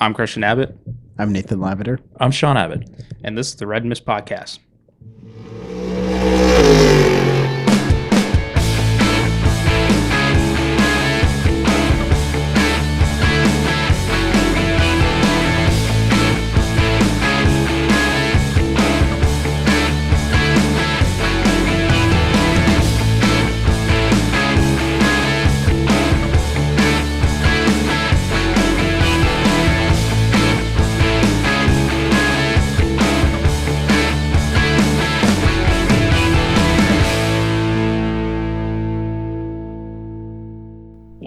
I'm Christian Abbott. I'm Nathan Lavender. I'm Sean Abbott, and this is the Red Mist Podcast.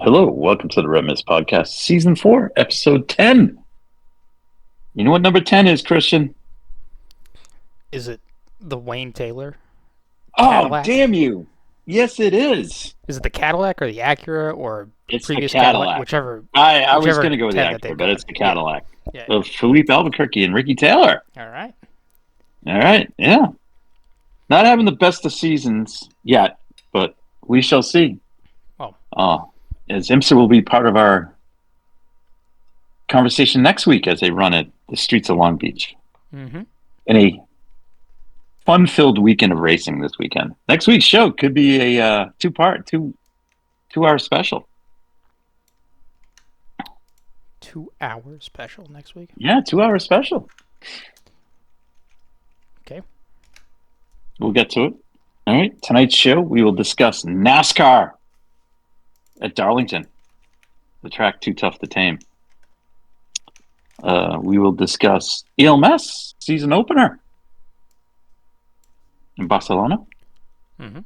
Hello, welcome to the Red Mist Podcast, Season 4, Episode 10. You know what number 10 is, Christian? Is it the Wayne Taylor Oh, Cadillac? damn you. Yes, it is. Is it the Cadillac or the Acura or It's previous the Cadillac. Whichever. I was whichever going to go with the 10 that Acura, they've but got. it's the Cadillac. Yeah. Of Philippe Albuquerque and Ricky Taylor. All right. All right, yeah. Not having the best of seasons yet, but we shall see. Oh. As IMSA will be part of our conversation next week as they run at the streets of Long Beach. Mm-hmm. In a fun-filled weekend of racing this weekend. Next week's show could be a two-hour special. 2-hour special next week. Yeah, 2-hour special. Okay. We'll get to it. All right. Tonight's show, we will discuss NASCAR at Darlington, the track too tough to tame. We will discuss ELMS season opener in Barcelona. Mm-hmm.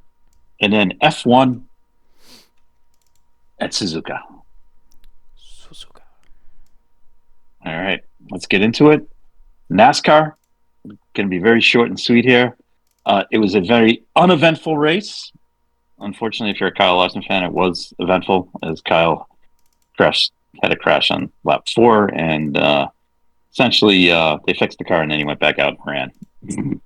And then F1 at Suzuka. All right, let's get into it. NASCAR, going to be very short and sweet here. It was a very uneventful race. Unfortunately, if you're a Kyle Larson fan, it was eventful as Kyle had a crash on lap 4, and essentially they fixed the car and then he went back out and ran.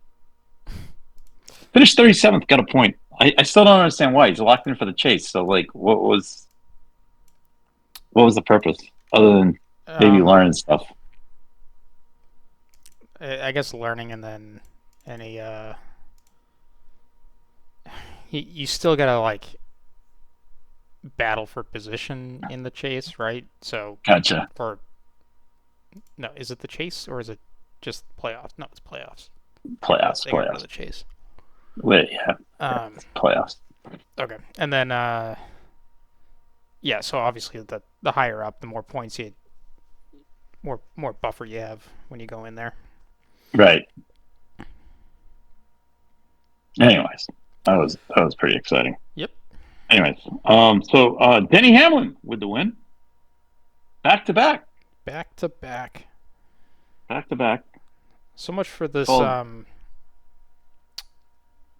Finished 37th, got a point. I still don't understand why. He's locked in for the chase. So, like, what was the purpose other than maybe learning stuff? I guess learning, and then any you still gotta like battle for position in the chase, right? So Gotcha. No, is it the chase or is it just playoffs? No, it's playoffs. Playoffs. They got rid of the chase. Wait, yeah. Playoffs. Okay, and then yeah. So obviously, the higher up, the more points you, more buffer you have when you go in there. Right. Anyways, that was pretty exciting. Yep. Anyways, so Denny Hamlin with the win. Back to back. Back to back. Back to back. So much for this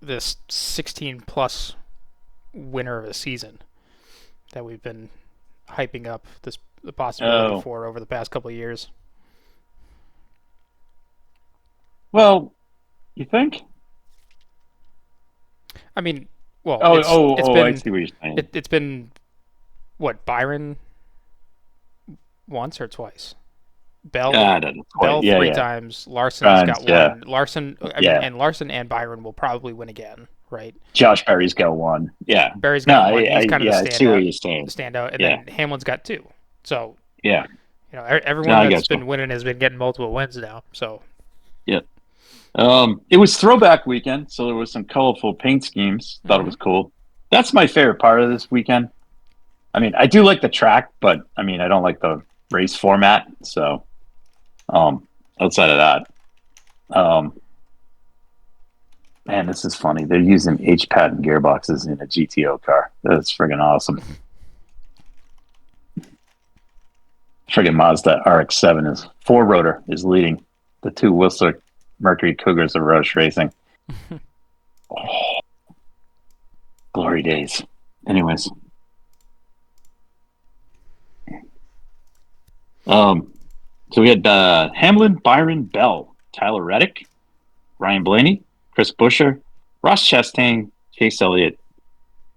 this 16+ winner of a season that we've been hyping up the possibility for over the past couple of years. Well, you think? I mean, well, it's been, I see what you're saying. It's been what, Byron once or twice? Bell 3 times. Larson's got one. Larson, and Larson and Byron will probably win again, right? Josh Berry's got one. Yeah, Berry's got one. He's kind of the standout, and then Hamlin's got 2. So yeah, you know, everyone that's been winning has been getting multiple wins now. So yeah. It was throwback weekend, so there was some colorful paint schemes. Thought it was cool. That's my favorite part of this weekend. I mean, I do like the track, but I mean, I don't like the race format. So, outside of that, man, this is funny. They're using H-pattern gearboxes in a GTO car. That's friggin' awesome. Friggin' Mazda RX-7 is 4-rotor is leading the 2 Whistler Mercury Cougars of Roush Racing. Glory days. Anyways. So we had Hamlin, Byron, Bell, Tyler Reddick, Ryan Blaney, Chris Buescher, Ross Chastain, Chase Elliott,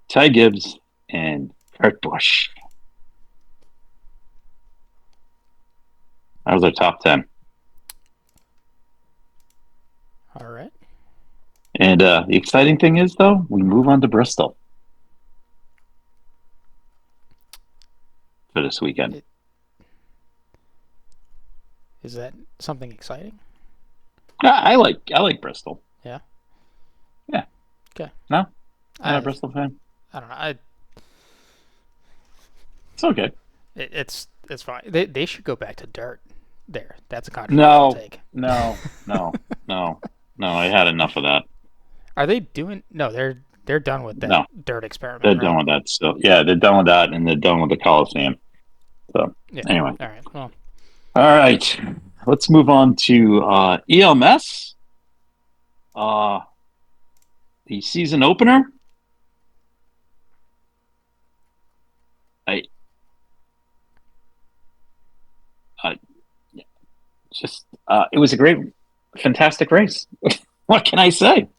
Ty Gibbs, and Kurt Busch. That was our top 10. All right. And the exciting thing is, though, we move on to Bristol for this weekend. Is that something exciting? I like Bristol. Yeah. Yeah. Okay. No, not a Bristol fan. I don't know. It's okay. It's fine. They should go back to dirt. There. That's a controversial take. No. I had enough of that. Are they doing? No, they're done with that dirt experiment. They're done with that. So yeah, they're done with that, and they're done with the Coliseum. So anyway. All right. Well. All right. Let's move on to EMS. The season opener. It was a great, fantastic race. What can I say?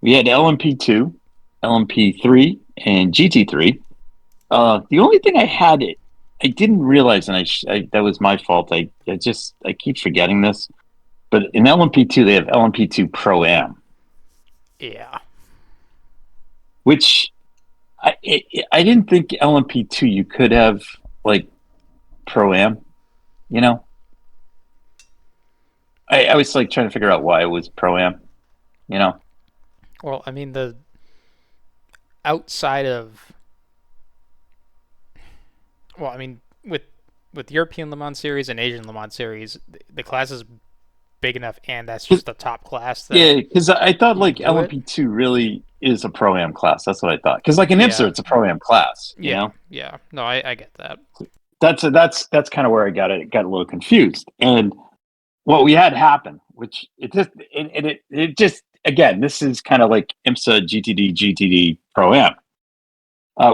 We had LMP2, LMP3, and GT3. The only thing I didn't realize, and that was my fault. I keep forgetting this. But in LMP2, they have LMP2 Pro-Am. Yeah. Which I didn't think LMP2 you could have like Pro-Am. You know, I was like trying to figure out why it was Pro-Am. You know. Well, I mean, the outside of, well, I mean, with European Le Mans Series and Asian Le Mans Series, the class is big enough, and that's just the top class. Yeah, because I thought like LMP2 really is a Pro-Am class. That's what I thought. Because like in IMSA, it's a Pro-Am class. You know? Yeah. No, I get that. That's kind of where I got a little confused. And what we had happen, which it just again, this is kind of like IMSA, GTD, Pro-Am.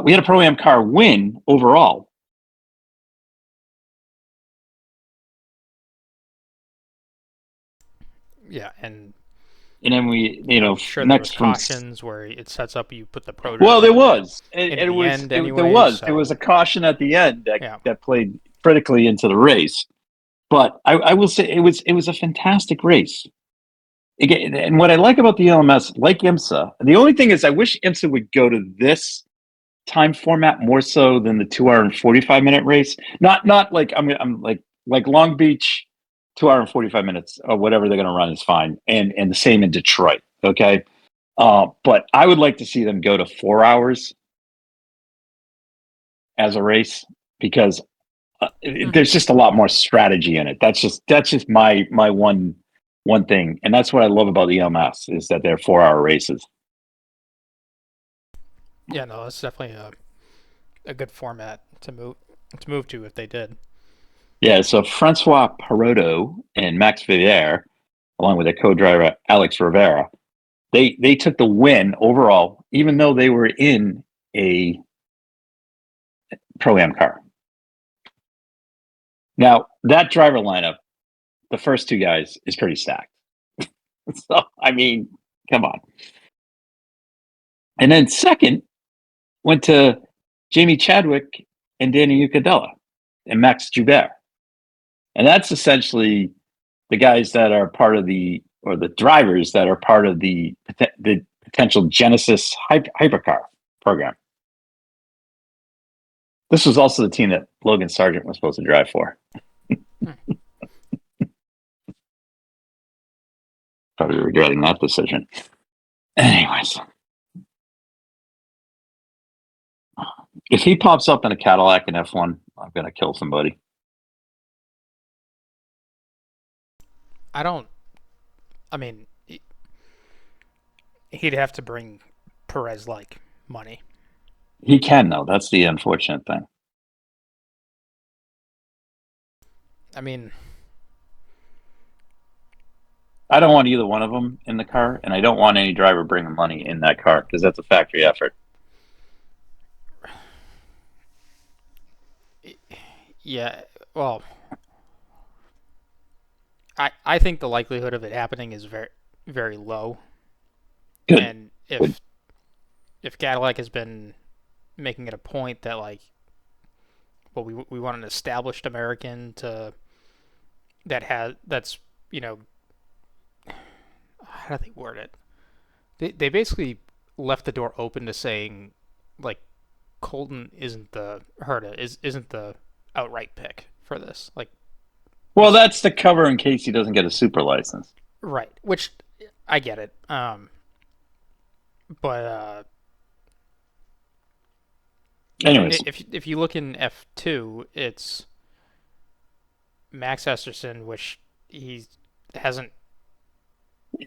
We had a Pro-Am car win overall. Yeah, and then we, sure next there was cautions where it sets up, you put the pro. Well, there was, there was a caution at the end that played critically into the race. But I will say it was a fantastic race. Again, and what I like about the LMS, like IMSA, the only thing is I wish IMSA would go to this time format more so than the 2 hour and 45-minute race. Not like I'm like Long Beach, 2 hour and 45 minutes or whatever they're going to run is fine, and the same in Detroit. Okay, but I would like to see them go to 4 hours as a race because there's just a lot more strategy in it. That's just my one thing, and that's what I love about the EMS is that they're 4 hour races. Yeah, no, it's definitely a good format to move to if they did. Yeah, so Francois Perotto and Max Verstappen, along with their co-driver Alex Rivera, they took the win overall, even though they were in a Pro-Am car. Now, that driver lineup, the first two guys, is pretty stacked. So, I mean, come on. And then second went to Jamie Chadwick and Danny Ucadella and Max Joubert. And that's essentially the guys that are part of the drivers that are part of the potential Genesis hypercar program. This was also the team that Logan Sargent was supposed to drive for. Probably regretting that decision. Anyways. If he pops up in a Cadillac in F1, I'm going to kill somebody. I mean, he'd have to bring Perez-like money. He can, though. That's the unfortunate thing. I mean, I don't want either one of them in the car, and I don't want any driver bringing money in that car because that's a factory effort. Yeah, well, I think the likelihood of it happening is very, very low. Good. And if Cadillac has been making it a point that like we want an established American that's how do they word it? They basically left the door open to saying like Colton isn't the outright pick for this. Like, well, that's the cover in case he doesn't get a super license. Right, which I get it. But anyways, if you look in F2, it's Max Verstappen, which he hasn't.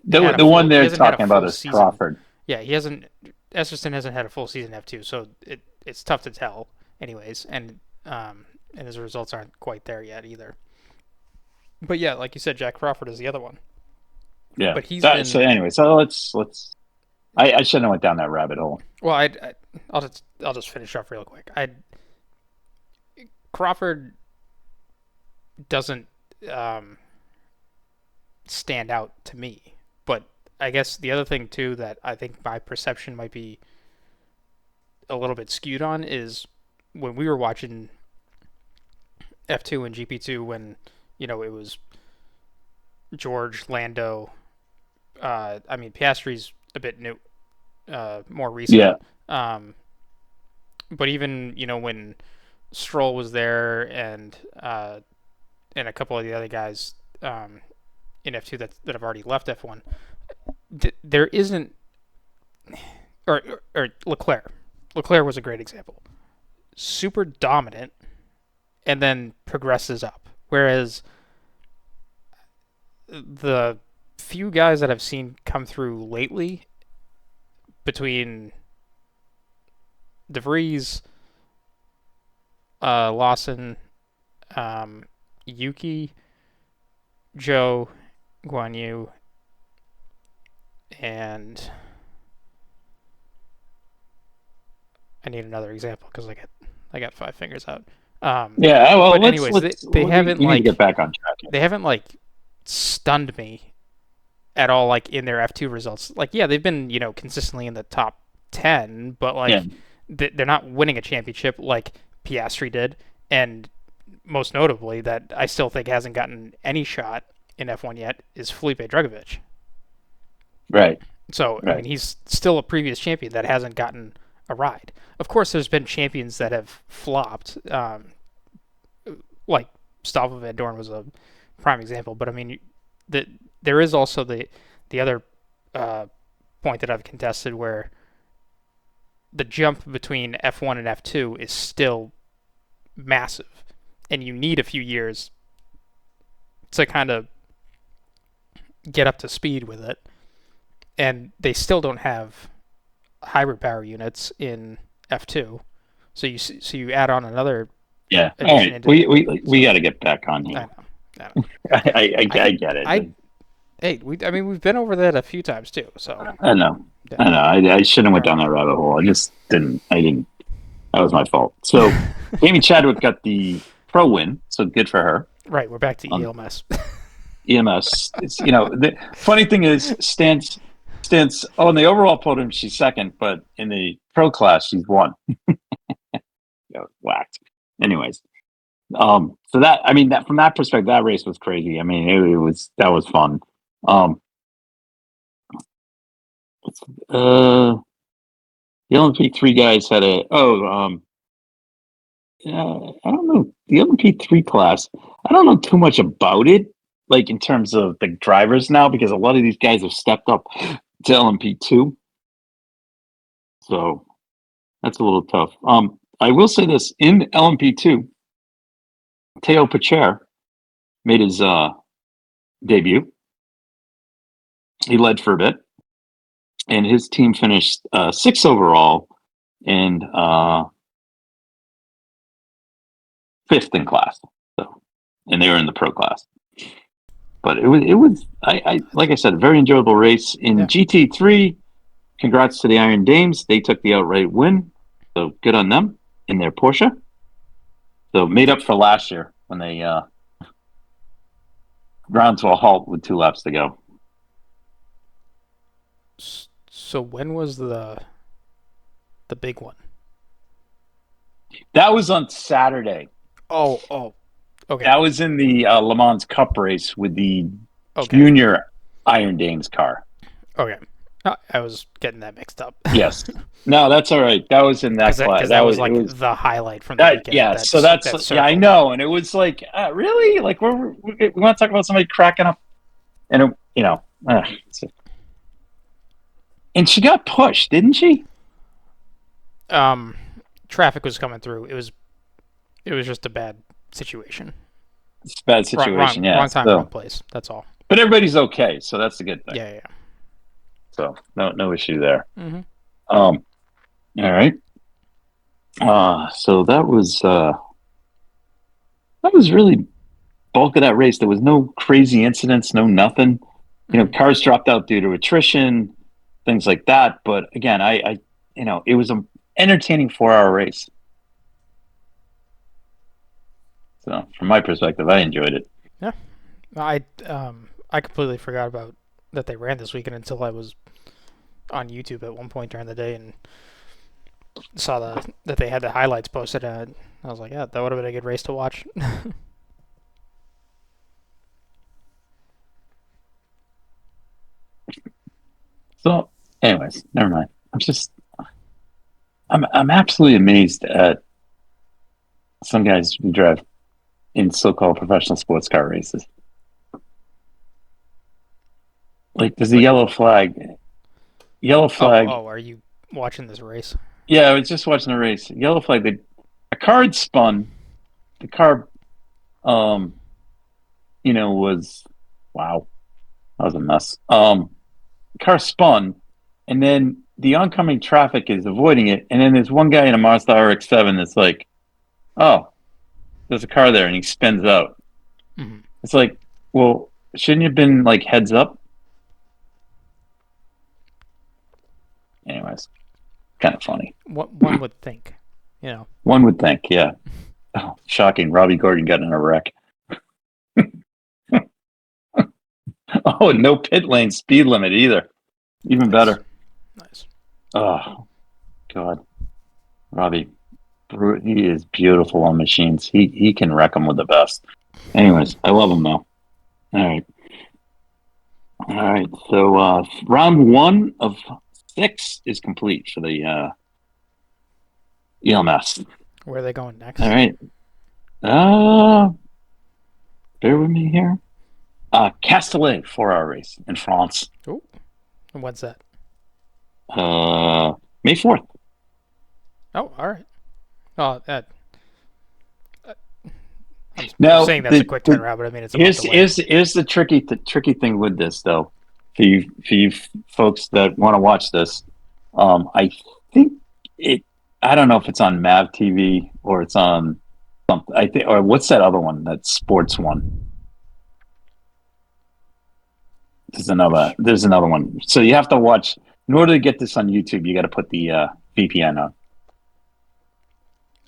The one they're talking about is season. Crawford. Yeah, he hasn't. Esterson hasn't had a full season F2, so it's tough to tell, anyways, and his results aren't quite there yet either. But yeah, like you said, Jack Crawford is the other one. Yeah. But he's been... So anyway, so let's. I shouldn't have went down that rabbit hole. Well, I'll just finish up real quick. Crawford doesn't stand out to me, but I guess the other thing too that I think my perception might be a little bit skewed on is when we were watching F2 and GP2 when it was George, Lando. Piastri's a bit new, more recent. Yeah. But even when Stroll was there and a couple of the other guys in F2 that have already left F1, there isn't, or Leclerc. Leclerc was a great example. Super dominant, and then progresses up. Whereas the few guys that I've seen come through lately, between De Vries, Lawson, Yuki, Joe, Guan Yu, and I need another example because I got 5 fingers out. Yeah, well, but anyways, they haven't need to get back on track. They haven't stunned me at all, in their F2 results. They've been consistently in the top 10, but they're not winning a championship like Piastri did, and most notably that I still think hasn't gotten any shot in F1 yet is Felipe Drugovich. Right. So right. He's still a previous champion that hasn't gotten a ride. Of course, there's been champions that have flopped, like Stoffel Van Dorn was a prime example. But there is also the other point that I've contested where the jump between F1 and F2 is still massive, and you need a few years to kind of get up to speed with it. And they still don't have hybrid power units in F2, so you add on another. Yeah, all right. We got to get back on here. I know. I get it. We've been over that a few times too. So I know. I shouldn't have went down that rabbit hole. I just didn't. I didn't. That was my fault. So, Amy Chadwick got the pro win, so good for her. Right, we're back to EMS. EMS. The funny thing is, Stance. In the overall podium, she's second, but in the pro class, she's one. Whacked. Anyways, so that from that perspective, that race was crazy. That was fun. The LMP3 guys had I don't know, the LMP3 class. I don't know too much about it, in terms of the drivers now, because a lot of these guys have stepped up to LMP2. So that's a little tough. I will say this, in LMP2, Teo Pacher made his debut. He led for a bit, and his team finished 6th overall and 5th in class. So, and they were in the pro class. But it was like I said, a very enjoyable race. In GT3, congrats to the Iron Dames. They took the outright win. So good on them in their Porsche. So made up for last year when they ground to a halt with 2 laps to go. So when was the big one? That was on Saturday. Oh. Okay. That was in the Le Mans Cup race with the Okay. junior Iron Dames car. Okay. I was getting that mixed up. Yes. No, that's all right. That was in that class. Because that was like the highlight from the that. weekend. Yeah. So that's yeah, I know. And it was like, really? Like, we want to talk about somebody cracking up, and and she got pushed, didn't she? Traffic was coming through. It was just a bad situation. It's a bad situation. Wrong time, wrong place. That's all. But everybody's okay, so that's the good thing. Yeah. So no issue there. Mm-hmm. All right. So that was really bulk of that race. There was no crazy incidents, no nothing. Cars dropped out due to attrition, things like that. But again, I it was an entertaining 4-hour race. So from my perspective, I enjoyed it. Yeah, I completely forgot about that they ran this weekend until I was on YouTube at one point during the day and saw that they had the highlights posted, and I was like, yeah, that would have been a good race to watch. So, anyways, never mind. I'm absolutely amazed at some guys who drive in so-called professional sports car races. Like, there's a yellow flag. Yellow flag. Oh, are you watching this race? Yeah, I was just watching the race. Yellow flag. A car had spun. The car, was wow. That was a mess. Car spun, and then the oncoming traffic is avoiding it, and then there's one guy in a Mazda RX-7 that's like, "Oh, there's a car there," and he spins out. Mm-hmm. It's like, well, shouldn't you have been like heads up? Anyways, kind of funny. What one would think, One would think, yeah. Oh, shocking! Robbie Gordon got in a wreck. Oh, no pit lane speed limit either. Even better. Nice. Oh, God. Robbie, he is beautiful on machines. He can wreck them with the best. Anyways, I love him, though. All right. So round 1 of 6 is complete for the ELMS. Where are they going next? All right. Bear with me here. Castellet 4-hour race in France. Oh, and when's that? May 4th. Oh, all right. Oh, that. I'm saying that's a quick turnaround, but I mean it's a here's the tricky thing with this though. For you folks that want to watch this, I think I don't know if it's on Mav TV or it's on something. I think, or what's that other one? That sports one. There's another one. So you have to watch in order to get this on YouTube. You got to put the VPN on.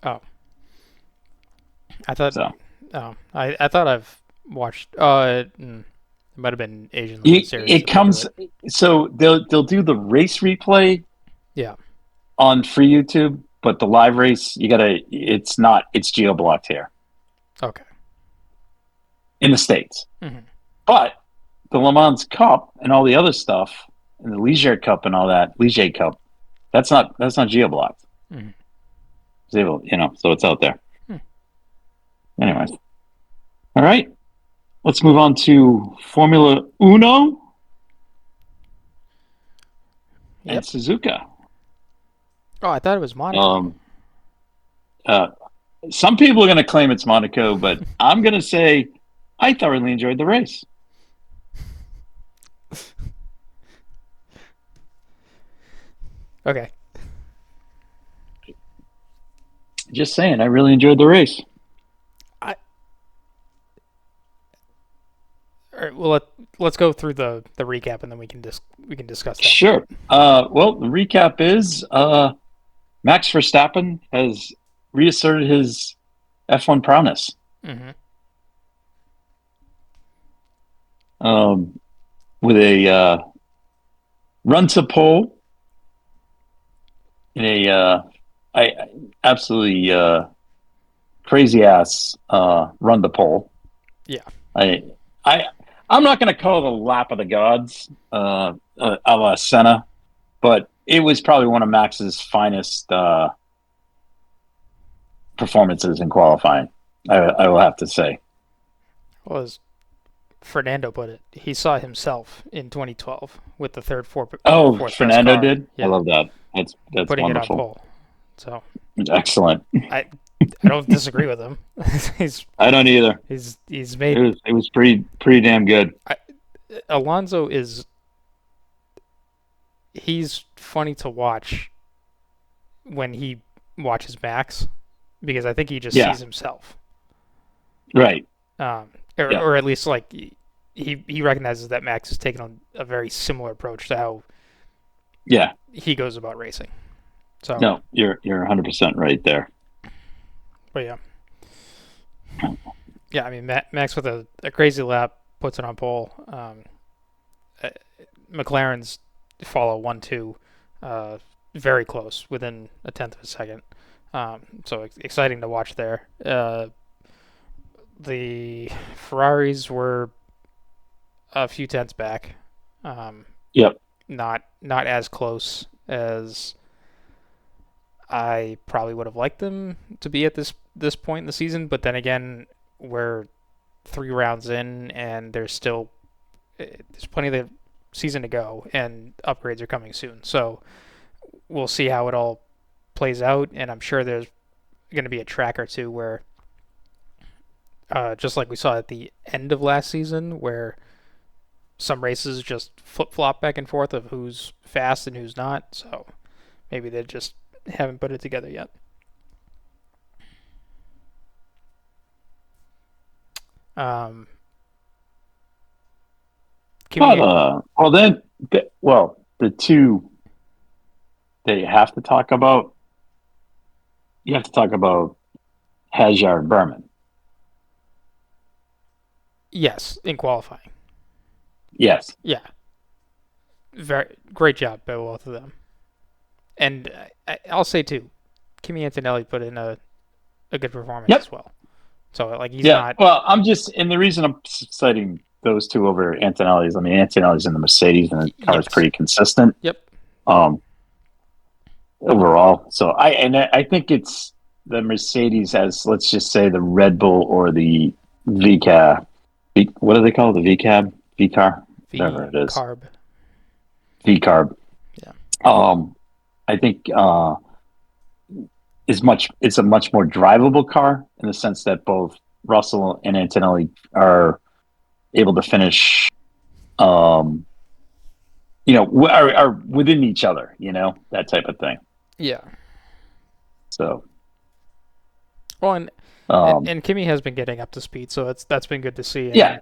Oh, I thought. So. Oh, I thought I've watched. It might have been Asian series. It comes. So they'll do the race replay. Yeah. On free YouTube, but the live race it's geo blocked here. Okay. In the States. Mm-hmm. But the Le Mans Cup and all the other stuff, and the Ligier Cup and all that, Ligier Cup, that's not geo blocked. Mm-hmm. It's able, so it's out there. Anyways. All right. Let's move on to Formula Uno. Yep. And Suzuka. Oh, I thought it was Monaco. Some people are going to claim it's Monaco, but I'm going to say I thoroughly enjoyed the race. Okay. Just saying, I really enjoyed the race. All right, well, let's go through the recap, and then we can discuss that. Sure. Well, the recap is Max Verstappen has reasserted his F1 prowess. Mm-hmm. With a run to pole in a absolutely crazy ass run to pole. Yeah. I'm not going to call it a lap of the gods, a la Senna, but it was probably one of Max's finest performances in qualifying. I will have to say. Well, as Fernando put it, he saw himself in 2012 with the fourth Fernando car. did. Yeah. I love that. That's putting wonderful. It on pole. So excellent. I don't disagree with him. I don't either. He's made it was pretty damn good. Alonso he's funny to watch when he watches Max, because I think he just sees himself. Right. Or at least like he recognizes that Max is taking on a very similar approach to how he goes about racing. So no, you're 100% right there. But yeah, I mean Max with a crazy lap puts it on pole. McLaren's follow 1-2, very close, within a tenth of a second. So exciting to watch there. The Ferraris were a few tenths back. Not as close as I probably would have liked them to be at this point in the season, but then again, we're 3 rounds in and there's plenty of the season to go, and upgrades are coming soon. So we'll see how it all plays out, and I'm sure there's going to be a track or two where, just like we saw at the end of last season, where some races just flip-flop back and forth of who's fast and who's not. So maybe they just haven't put it together yet. The two that you have to talk about, Hajar and Berman. Yes, in qualifying. Yes. Yeah. Very great job by both of them. And I'll say too, Kimi Antonelli put in a good performance as well. So like he's not. Well, and the reason I'm citing those two over Antonelli's, I mean Antonelli's in the Mercedes and the car is pretty consistent. Yep. Overall, so I think it's the Mercedes as, let's just say, the Red Bull or the VCAB. What do they call it? The VCAB? VCAR? Whatever it is. VCARB. Yeah. I think it's a much more drivable car in the sense that both Russell and Antonelli are able to finish, are within each other, that type of thing. Yeah. So. Well, and Kimi has been getting up to speed, so that's been good to see. And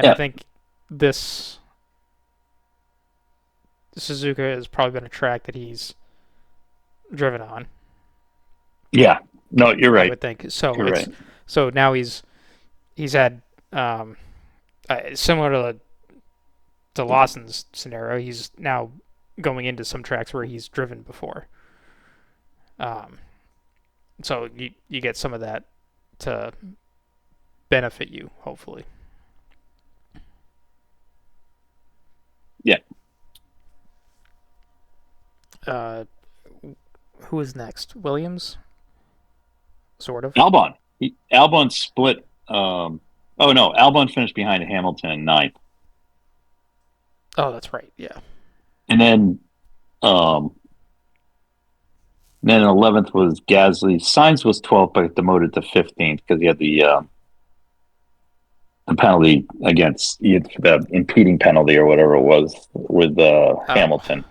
I think this Suzuka has probably been a track that he's driven on. Yeah. No, you're right. I would think so. You're right. So now he's had similar to Lawson's scenario. He's now going into some tracks where he's driven before. So you get some of that to benefit you, hopefully. Yeah. Who is next? Williams? Sort of. Albon. Albon split. Albon finished behind Hamilton 9th. Oh, that's right. Yeah. And then 11th was Gasly. Sainz was 12th, but demoted to 15th because he had the penalty the impeding penalty or whatever it was with Hamilton.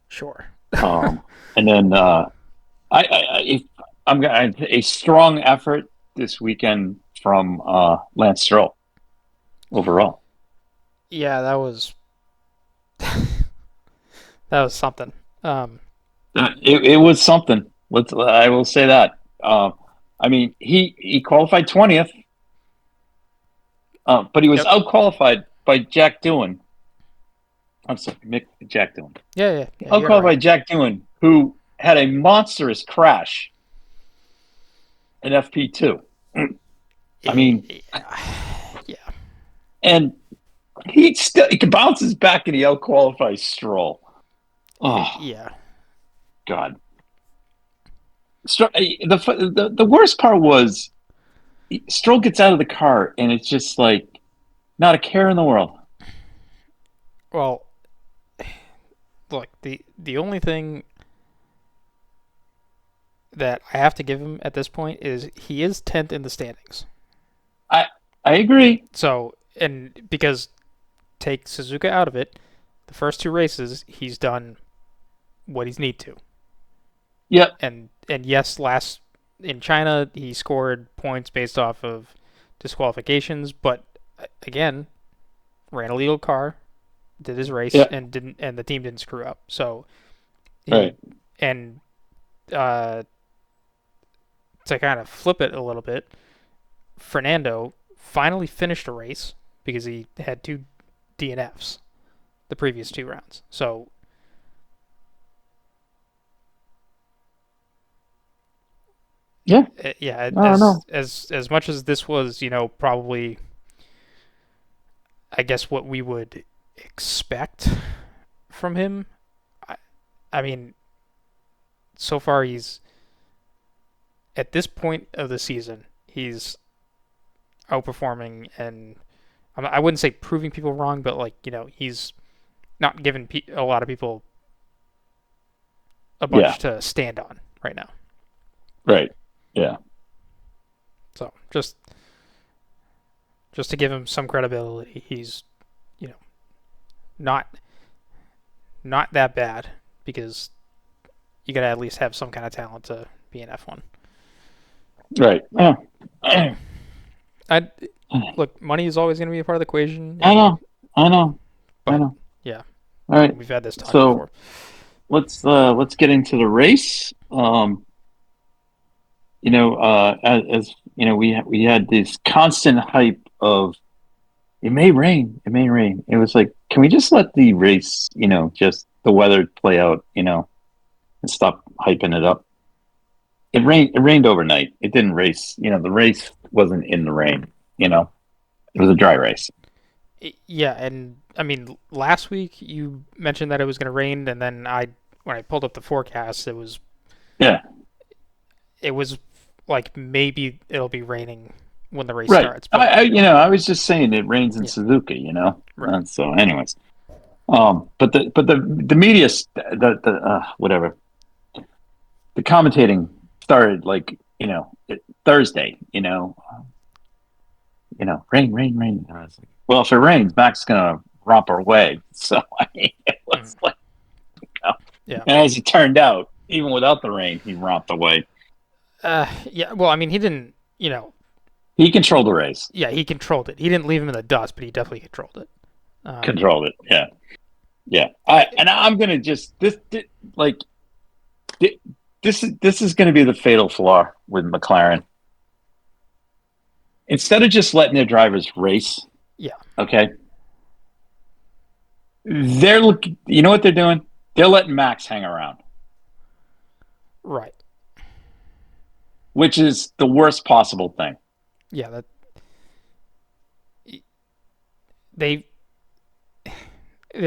Sure. And then I'm going a strong effort this weekend from Lance Stroll overall. Yeah, that was something. It was something. I will say that. I mean, he qualified 20th, but he was out-qualified by Jack Doohan. I'm sorry, Jack Doohan. Yeah. Out-qualified by Jack Doohan, who had a monstrous crash. an FP2. I mean, yeah. And he bounces back and he out-qualifies Stroll. Oh, yeah. God. The worst part was Stroll gets out of the car and it's just like not a care in the world. Well, look, the only thing that I have to give him at this point is he is 10th in the standings. I agree. So, and because take Suzuka out of it, the first 2 races he's done what he's need to. Yep. And yes, last in China he scored points based off of disqualifications, but again, ran a legal car, did his race, and the team didn't screw up. So, right. And to kind of flip it a little bit, Fernando finally finished a race because he had 2 DNFs the previous 2 rounds. So yeah, as much as this was, probably I guess what we would expect from him. I mean, so far he's at this point of the season, he's outperforming, and I wouldn't say proving people wrong, but he's not giving a lot of people a bunch to stand on right now. Right. Yeah. So just to give him some credibility, he's not that bad, because you got to at least have some kind of talent to be an F1. Right. Yeah. Look, money is always going to be a part of the equation. I know. Yeah. All right. We've had this talk before. Let's get into the race. As we had this constant hype of it may rain. It was like, can we just let the race, just the weather play out, and stop hyping it up? It rained overnight. It didn't race. The race wasn't in the rain. It was a dry race. Yeah, and I mean, last week you mentioned that it was going to rain, and then when I pulled up the forecast, it was like maybe it'll be raining when the race starts. But I was just saying it rains in Suzuka. Right. So, anyways, but the media, whatever, the commentating started like Thursday. Rain. Well, if it rains, Max is gonna romp our way. So it was like, And as it turned out, even without the rain, he romped away. Yeah. Well, I mean, he didn't. He controlled the race. Yeah, he controlled it. He didn't leave him in the dust, but he definitely controlled it. Controlled it. Yeah. I'm gonna just this is gonna be the fatal flaw with McLaren. Instead of just letting their drivers race, okay, they're looking. You know what they're doing? They're letting Max hang around, right? Which is the worst possible thing. Yeah, their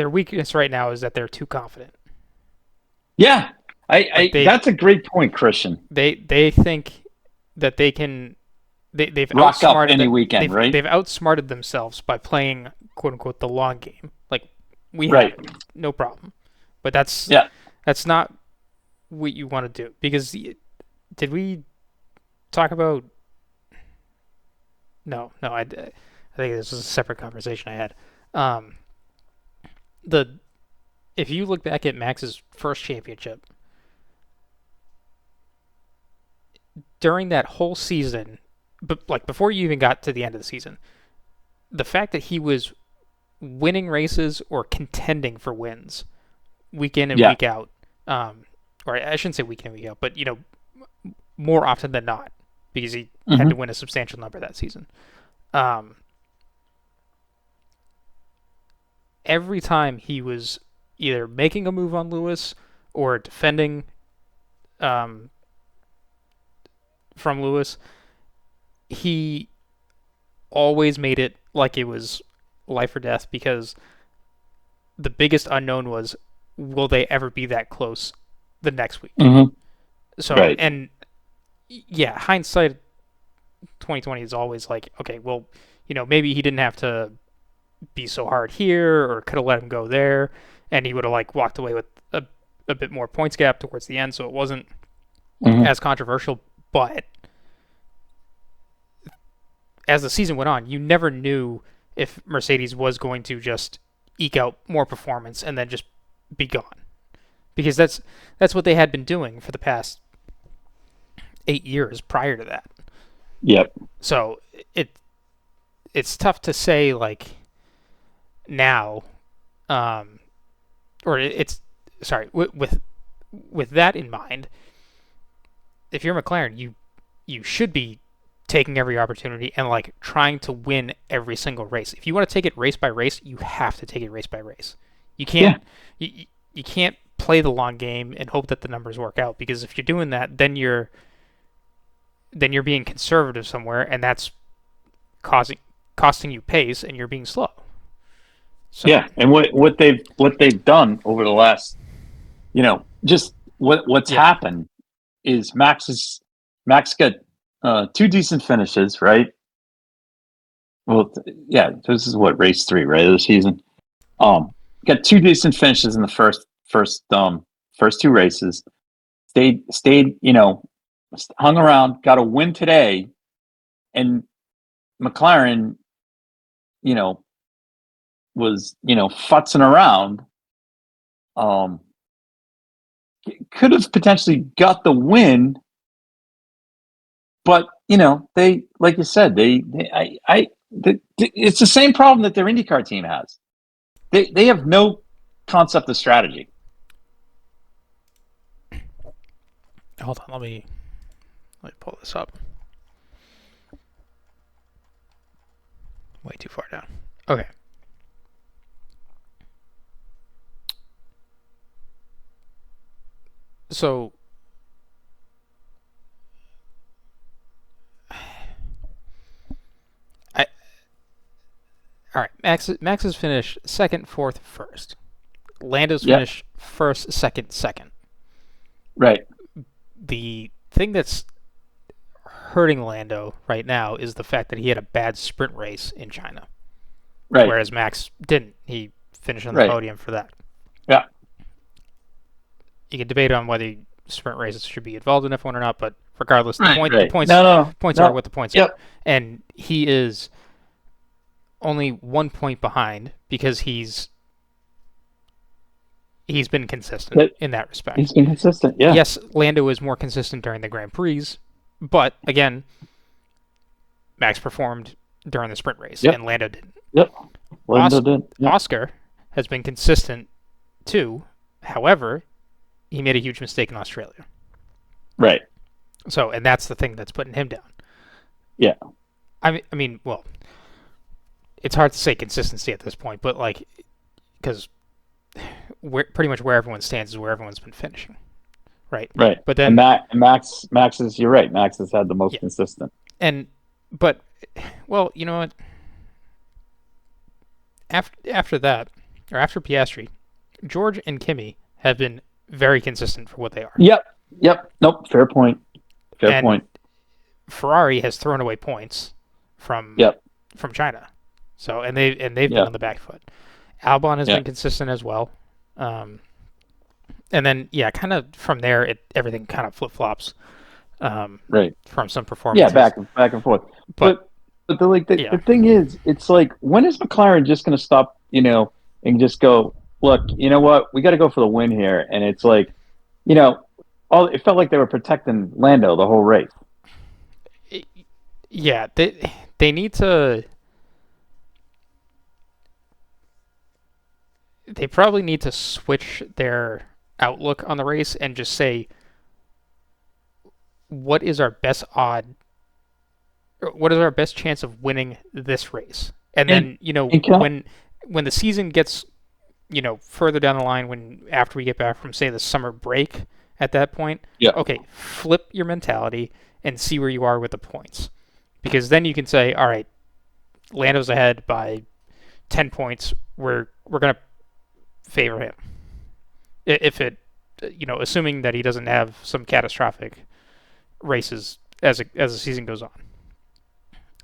weakness right now is that they're too confident. Yeah, that's a great point, Christian. They think that they can. They've rock up any weekend, right? They've outsmarted themselves by playing "quote unquote" the long game. Like we have no problem, but that's not what you want to do. Because did we talk about? No, I think this was a separate conversation I had. If you look back at Max's first championship, during that whole season, but like before you even got to the end of the season, the fact that he was winning races or contending for wins week in and week out, or I shouldn't say week in and week out, but more often than not, because he had to win a substantial number that season. Every time he was either making a move on Lewis or defending from Lewis, he always made it like it was life or death, because the biggest unknown was, will they ever be that close the next week? Mm-hmm. So, right. And yeah, hindsight 2020 is always like, okay, well, maybe he didn't have to be so hard here, or could have let him go there, and he would have like walked away with a bit more points gap towards the end, so it wasn't as controversial. But as the season went on, you never knew if Mercedes was going to just eke out more performance and then just be gone, because that's what they had been doing for the past 8 years prior to that. Yep. So it's tough to say like now, or it's sorry, with that in mind, if you're McLaren, you should be taking every opportunity and like trying to win every single race. If you want to take it race by race, you have to take it race by race. You can't you can't play the long game and hope that the numbers work out, because if you're doing that, then you're being conservative somewhere, and that's costing you pace, and you're being slow. So, yeah, and what they've done over the last, just what's happened is Max got 2 decent finishes, right? Well, yeah, this is what, race 3, right, of the season. Got 2 decent finishes in the first 2 races. Stayed, hung around, got a win today, and McLaren, was futzing around. Could have potentially got the win, but they, like you said, it's the same problem that their IndyCar team has. They have no concept of strategy. Hold on, let me pull this up. Way too far down. Okay. So all right. Max's finished second, fourth, first. Lando's finished first, second. Right. The thing that's hurting Lando right now is the fact that he had a bad sprint race in China. Right. Whereas Max didn't. He finished on the podium for that. Yeah. You can debate on whether sprint races should be involved in F1 or not, but regardless, the points are what the points are. And he is only 1 point behind because he's been consistent in that respect. He's been consistent, yeah. Yes, Lando is more consistent during the Grand Prix, but again, Max performed during the sprint race, and Lando didn't. Yep. Lando did. Yep. Oscar has been consistent too. However, he made a huge mistake in Australia. Right. So, and that's the thing that's putting him down. Yeah. I mean, well, it's hard to say consistency at this point, but like, because pretty much where everyone stands is where everyone's been finishing, right? Right. But then Max is, you're right. Max has had the most consistent. But well, you know what? After that, or after Piastri, George and Kimi have been very consistent for what they are. Yep. Nope. Fair point. Fair point. Ferrari has thrown away points from China, so and they've been on the back foot. Albon has been consistent as well, and then kind of from there everything kind of flip flops. Right. From some performances. Yeah, back and forth. But the thing is, it's like, when is McLaren just going to stop, and just go, look, you know what, we got to go for the win here, and it's like, it felt like they were protecting Lando the whole race. Yeah, they need to. They probably need to switch their outlook on the race and just say, what is our best chance of winning this race? And then, when the season gets, further down the line, after we get back from, say, the summer break, at that point, okay, flip your mentality and see where you are with the points. Because then you can say, all right, Lando's ahead by 10 points. We're going to favor him. If it, assuming that he doesn't have some catastrophic races as the season goes on.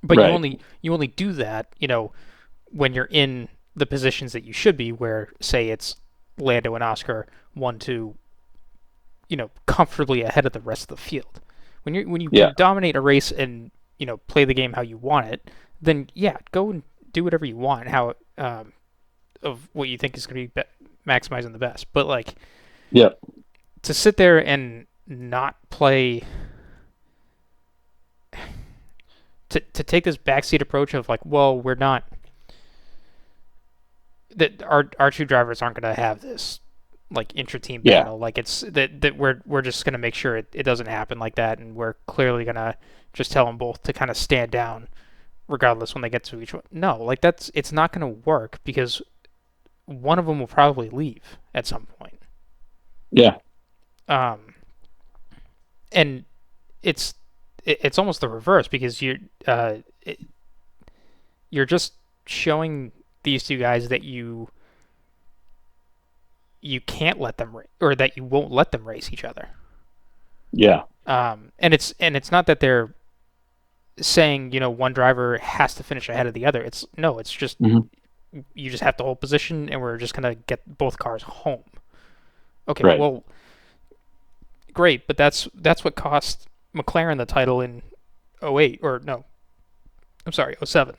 But you only do that, when you're in the positions that you should be, where say it's Lando and Oscar 1-2, comfortably ahead of the rest of the field. When you can dominate a race and play the game how you want it, then go and do whatever you want. How of what you think is going to be maximizing the best. But to sit there and not play, to take this backseat approach of we're not, that our two drivers aren't going to have this intra-team battle. It's that we're just going to make sure it doesn't happen like that, and we're clearly going to just tell them both to kind of stand down regardless when they get to each one. No, it's not going to work, because one of them will probably leave at some point. Yeah. And it's almost the reverse, because you're just showing these two guys that you can't let them or that you won't let them race each other. Yeah. And it's not that they're saying one driver has to finish ahead of the other. It's just you just have to hold position, and we're just gonna get both cars home. Okay, right. Well, great, but that's what cost McLaren the title in 08 or no, I'm sorry, 07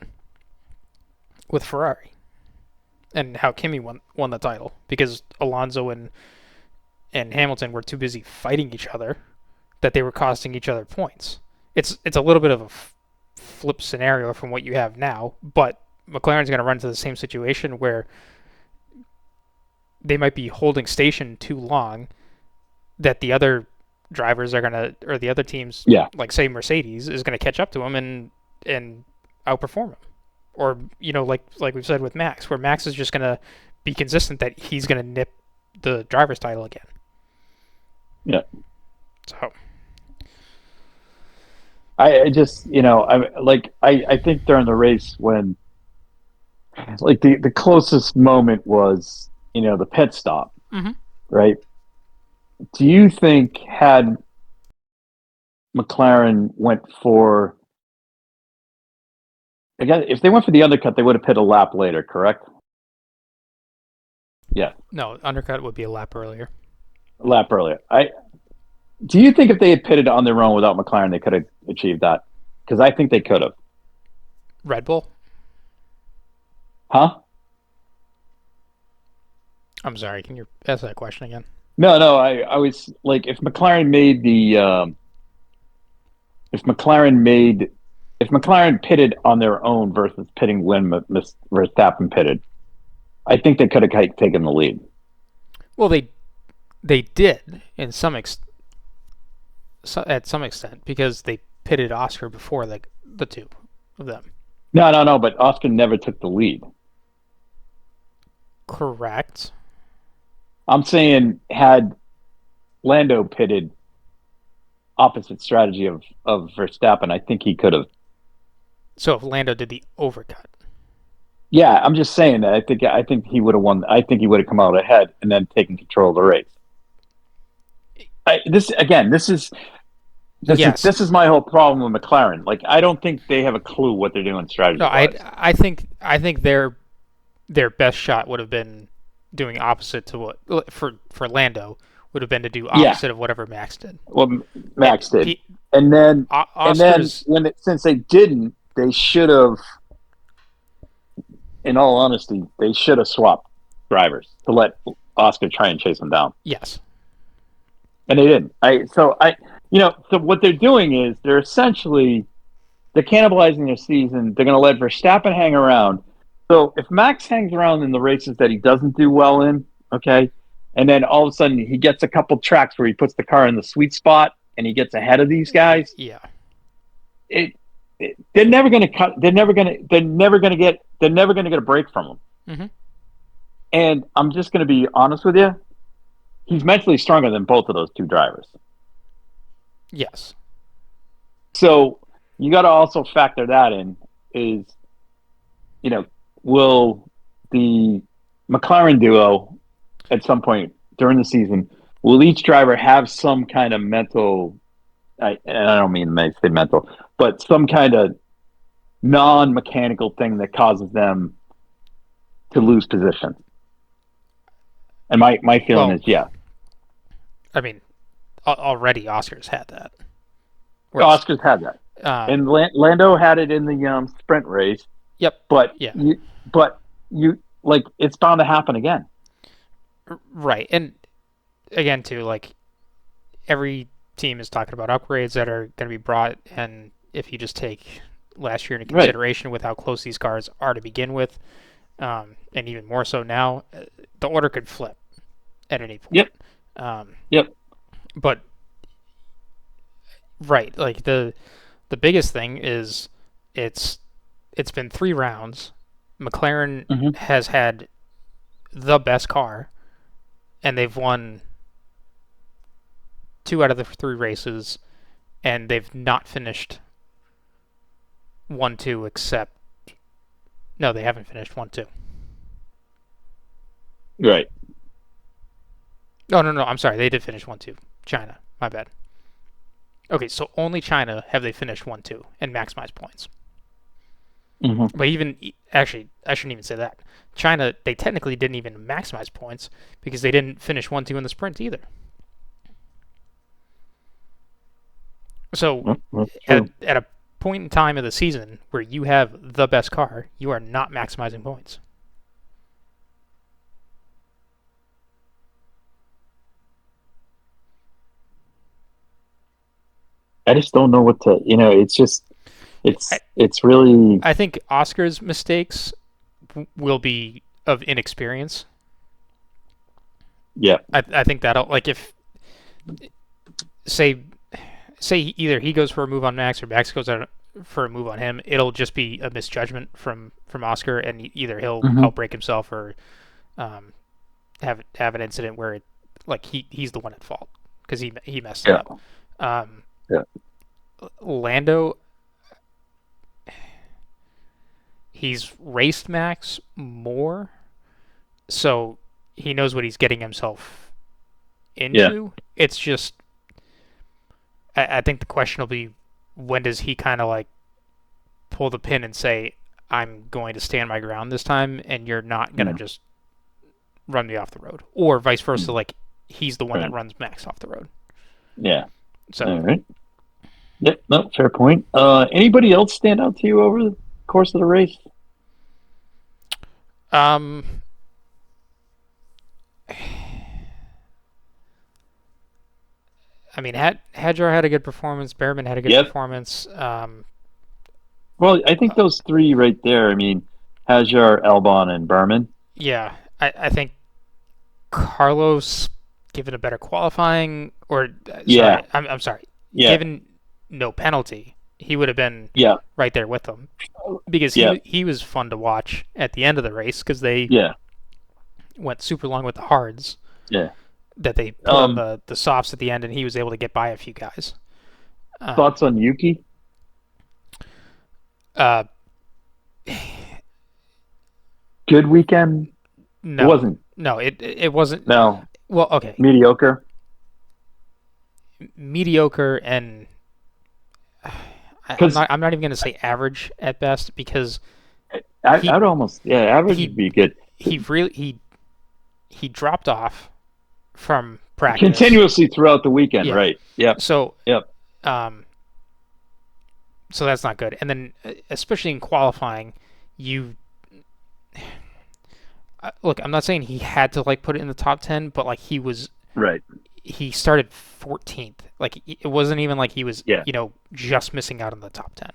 with Ferrari, and how Kimi won the title, because Alonso and Hamilton were too busy fighting each other that they were costing each other points. It's a little bit of a flip scenario from what you have now, but McLaren's going to run into the same situation where they might be holding station too long, that the other drivers are going to, or the other teams, like say Mercedes, is going to catch up to them and outperform them. Or, like we've said with Max, where Max is just going to be consistent that he's going to nip the driver's title again. Yeah. So I just, I think during the race when, the closest moment was, the pit stop, right? Do you think had McLaren went for, again, if they went for the undercut, they would have pitted a lap later, correct? Yeah. No, undercut would be a lap earlier. A lap earlier. Do you think if they had pitted on their own without McLaren, they could have achieved that? Because I think they could have. Red Bull? Huh? I'm sorry, can you ask that question again? No, I was if McLaren made the if McLaren pitted on their own versus pitting when Verstappen pitted, I think they could have taken the lead. Well, they did at some extent, because they pitted Oscar before the two of them. No, but Oscar never took the lead. Correct. I'm saying had Lando pitted opposite strategy of Verstappen, I think he could have. So if Lando did the overcut. Yeah, I'm just saying that. I think he would have won. I think he would have come out ahead and then taken control of the race. This is my whole problem with McLaren. I don't think they have a clue what they're doing strategy. No, I think their best shot would have been doing opposite to what for Lando would have been to do opposite of whatever Max did. Well, Max did, and then since they didn't, they should have. In all honesty, they should have swapped drivers to let Oscar try and chase him down. Yes, and they didn't. So what they're doing is they're cannibalizing their season. They're going to let Verstappen hang around. So if Max hangs around in the races that he doesn't do well in, okay, and then all of a sudden he gets a couple tracks where he puts the car in the sweet spot and he gets ahead of these guys, they're never going to cut. They're never going to get a break from him. Mm-hmm. And I'm just going to be honest with you. He's mentally stronger than both of those two drivers. Yes. So you got to also factor that in. Is will the McLaren duo at some point during the season, will each driver have some kind of mental? And I don't mean to say mental, but some kind of non-mechanical thing that causes them to lose position. And my feeling is, yeah. I mean, already Oscar's had that. Oscar's had that. And Lando had it in the sprint race. Yep. But you like, it's bound to happen again. Right. And again, too, like, every team is talking about upgrades that are going to be brought, and if you just take last year into consideration with how close these cars are to begin with, and even more so now, the order could flip at any point. Yep. But right, like the biggest thing is it's been 3 rounds. McLaren has had the best car, and they've won 2 out of the 3 races, and they've not finished 1-2 except... No, they haven't finished 1-2. Right. Oh, no, I'm sorry. They did finish 1-2. China. My bad. Okay, so only China have they finished 1-2 and maximized points. But even... Actually, I shouldn't even say that. China, they technically didn't even maximize points because they didn't finish 1-2 in the sprint either. So, at a point in time of the season where you have the best car, you are not maximizing points. I just don't know what to, it's just, it's really... I think Oscar's mistakes will be of inexperience. Yeah. I think that'll, like, if, say either he goes for a move on Max or Max goes out for a move on him, it'll just be a misjudgment from Oscar, and either he'll outbreak himself or have an incident where it, like, he's the one at fault because he messed it up. Lando, he's raced Max more, so he knows what he's getting himself into. It's just, I think the question will be, when does he kind of like pull the pin and say, I'm going to stand my ground this time, and you're not going to just run me off the road, or vice versa, like he's the one that runs Max off the road. Yeah. So. All right. Yep. No, fair point. Anybody else stand out to you over the course of the race? I mean, Hadjar had a good performance. Behrman had a good performance. Well, I think those 3 right there. I mean, Hadjar, Albon, and Behrman. Yeah, I think Carlos, given a better qualifying, or I'm sorry, given no penalty, he would have been right there with them, because he was fun to watch at the end of the race because they went super long with the hards. Yeah. That they put on the softs at the end, and he was able to get by a few guys. Thoughts on Yuki? Good weekend? No. It wasn't. No, it wasn't. No. Well, okay. Mediocre? Mediocre, and I'm not even going to say average at best, because I'd almost... Yeah, average would be good. He dropped off from practice continuously throughout the weekend, right? Yep. So so that's not good. And then, especially in qualifying, look, I'm not saying he had to like put it in the top 10, but like he was he started 14th. Like, it wasn't even like he was just missing out on the top 10.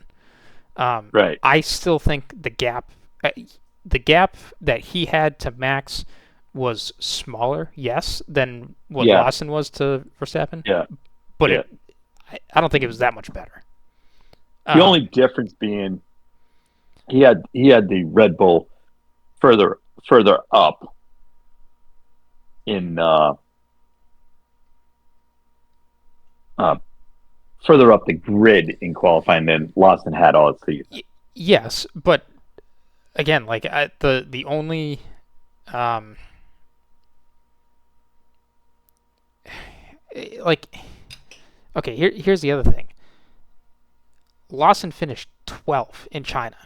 I still think the gap that he had to Max was smaller, yes, than what Lawson was to Verstappen. Yeah. But I don't think it was that much better. The only difference being he had the Red Bull further up in further up the grid in qualifying than Lawson had all season. Yes, but again, like the only okay, here's the other thing. Lawson finished 12th in China,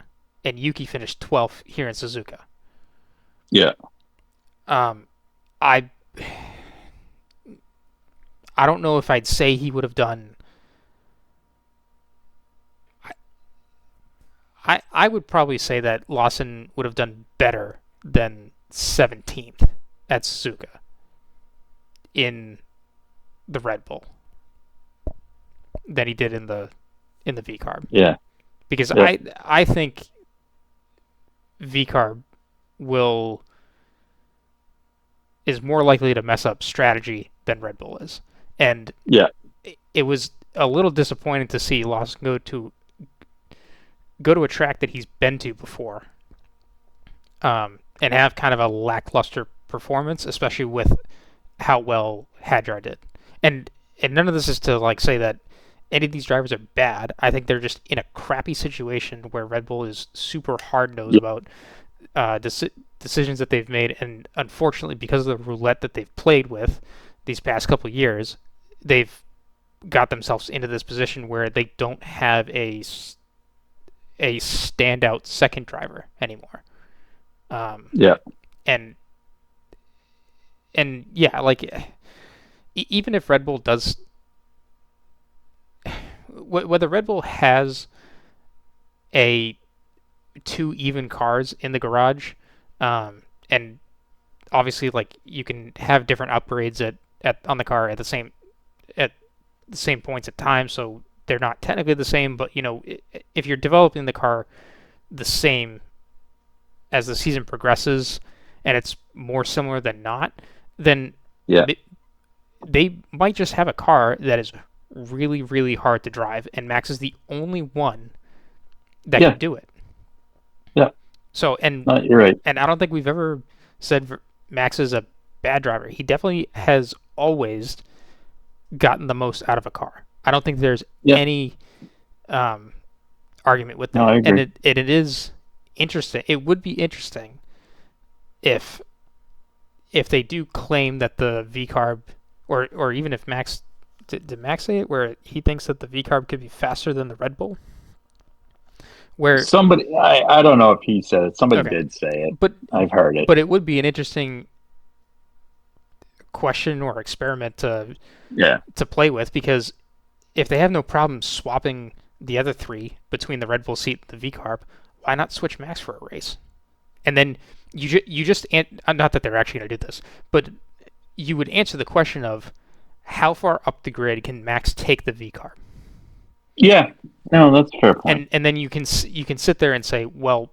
and Yuki finished 12th here in Suzuka. Yeah. I don't know if I'd say he would have done. I would probably say that Lawson would have done better than 17th at Suzuka in the Red Bull than he did in the V-Carb. Yeah. Because I think V-Carb is more likely to mess up strategy than Red Bull is. And it was a little disappointing to see Lawson go to a track that he's been to before and have kind of a lackluster performance, especially with how well Hadjar did. And none of this is to like say that any of these drivers are bad. I think they're just in a crappy situation where Red Bull is super hard-nosed about decisions that they've made, and unfortunately, because of the roulette that they've played with these past couple of years, they've got themselves into this position where they don't have a standout second driver anymore. And yeah, like even if Red Bull does, whether Red Bull has two even cars in the garage, and obviously like you can have different upgrades on the car at the same points at times, so they're not technically the same, but you know, if you're developing the car the same as the season progresses and it's more similar than not, then they might just have a car that is really, really hard to drive, and Max is the only one that can do it. Yeah. So, you're right. And I don't think we've ever said Max is a bad driver. He definitely has always gotten the most out of a car. I don't think there's any argument with that. No, I agree. And it is interesting. It would be interesting if they do claim that the V-Carb, or even if Max, did Max say it, where he thinks that the V-Carb could be faster than the Red Bull? Where somebody, I don't know if he said it. Somebody did say it, but I've heard it. But it would be an interesting question or experiment to play with, because if they have no problem swapping the other three between the Red Bull seat and the V-Carb, why not switch Max for a race? And then you just not that they're actually going to do this, but you would answer the question of how far up the grid can Max take the V-Carb? Yeah, no, that's a fair point. And then you can sit there and say, well,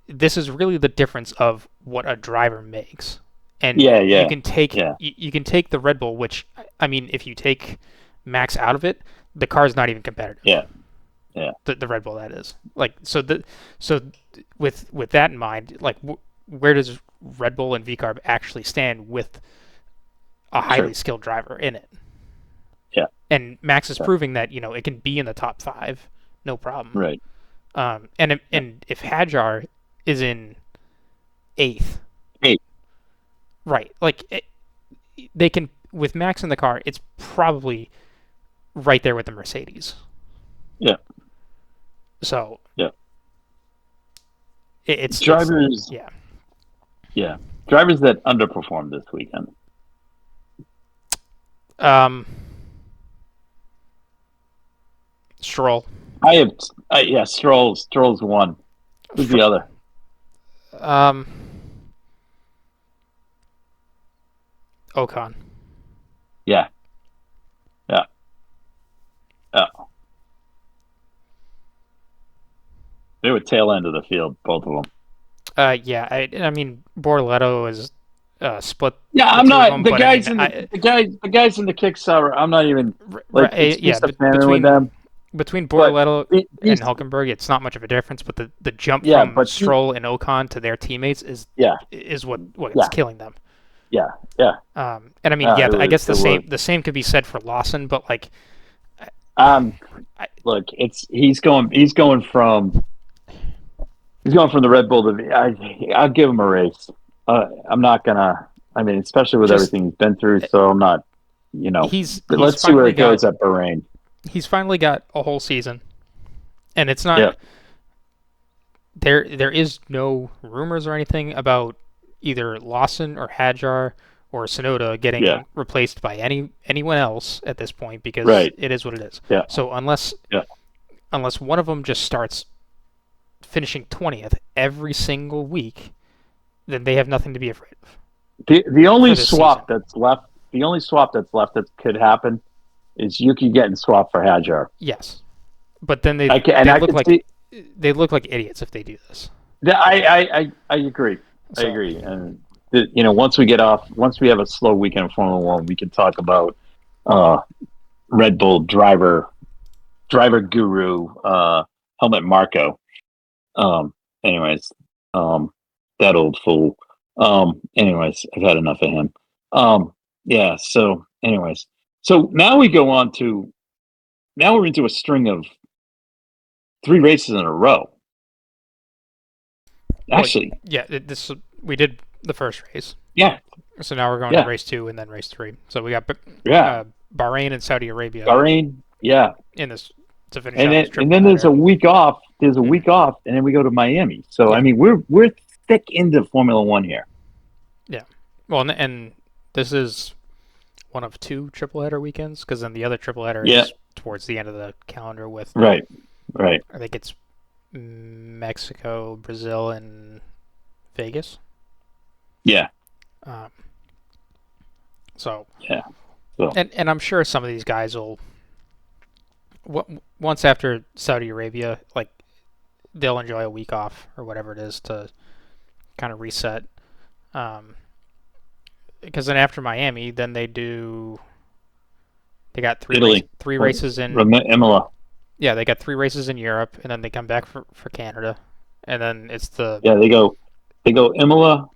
this is really the difference of what a driver makes. And you can take you can take the Red Bull, which, I mean, if you take Max out of it, the car's not even competitive. Yeah. The Red Bull, that is. Like, so with that in mind, like, where does Red Bull and V-Carb actually stand with a highly skilled driver in it? Yeah. And Max is proving that, you know, it can be in the top 5, no problem. Right. And if Hadjar is in 8th. Right. Like, they can, with Max in the car, it's probably right there with the Mercedes. Yeah. So. Yeah. It's drivers. Yeah. Drivers that underperformed this weekend. Stroll. Stroll's one. Who's the other? Ocon. Yeah. They were tail end of the field, both of them. I mean, Bortoleto is split. Yeah, I'm not the guys in the guys in the Kickstarter. I'm not even with them. Between Bortoleto and Hulkenberg, it's not much of a difference, but the jump from Stroll and Ocon to their teammates is what's killing them. Yeah. And I mean, I guess the same could be said for Lawson, but like, Look, he's going from the Red Bull to. I'll give him a race. I'm not gonna. I mean, especially with everything he's been through, so I'm not. But let's see where it goes at Bahrain. He's finally got a whole season, and it's not. Yeah. There is no rumors or anything about either Lawson or Hadjar or Sonoda getting replaced by anyone else at this point, because it is what it is. Yeah. So unless one of them just starts finishing 20th every single week, then they have nothing to be afraid of. The only swap that's left that could happen is Yuki getting swapped for Hadjar. Yes, but then they look like idiots if they do this. I agree. I agree. And once we have a slow weekend of Formula One, we can talk about Red Bull driver guru Helmut Marko. Anyways, that old fool. Anyways, I've had enough of him. Yeah. So, anyways, so now we go on to. Now we're into a string of 3 races in a row. Actually, we did the first race. Yeah. So now we're going to race 2 and then race 3. So we got Bahrain and Saudi Arabia. In this to finish. And then there's a week off. There's a week off, and then we go to Miami. So I mean, we're thick into Formula One here. Yeah. Well, and this is one of 2 triple header weekends, because then the other triple header is towards the end of the calendar with right. I think it's Mexico, Brazil, and Vegas. Yeah. So. And I'm sure some of these guys will. Once after Saudi Arabia, like, they'll enjoy a week off or whatever it is to kind of reset. Because then after Miami, then they got 3 races in Imola. Yeah, they got 3 races in Europe, and then they come back for Canada, and then it's the they go Imola,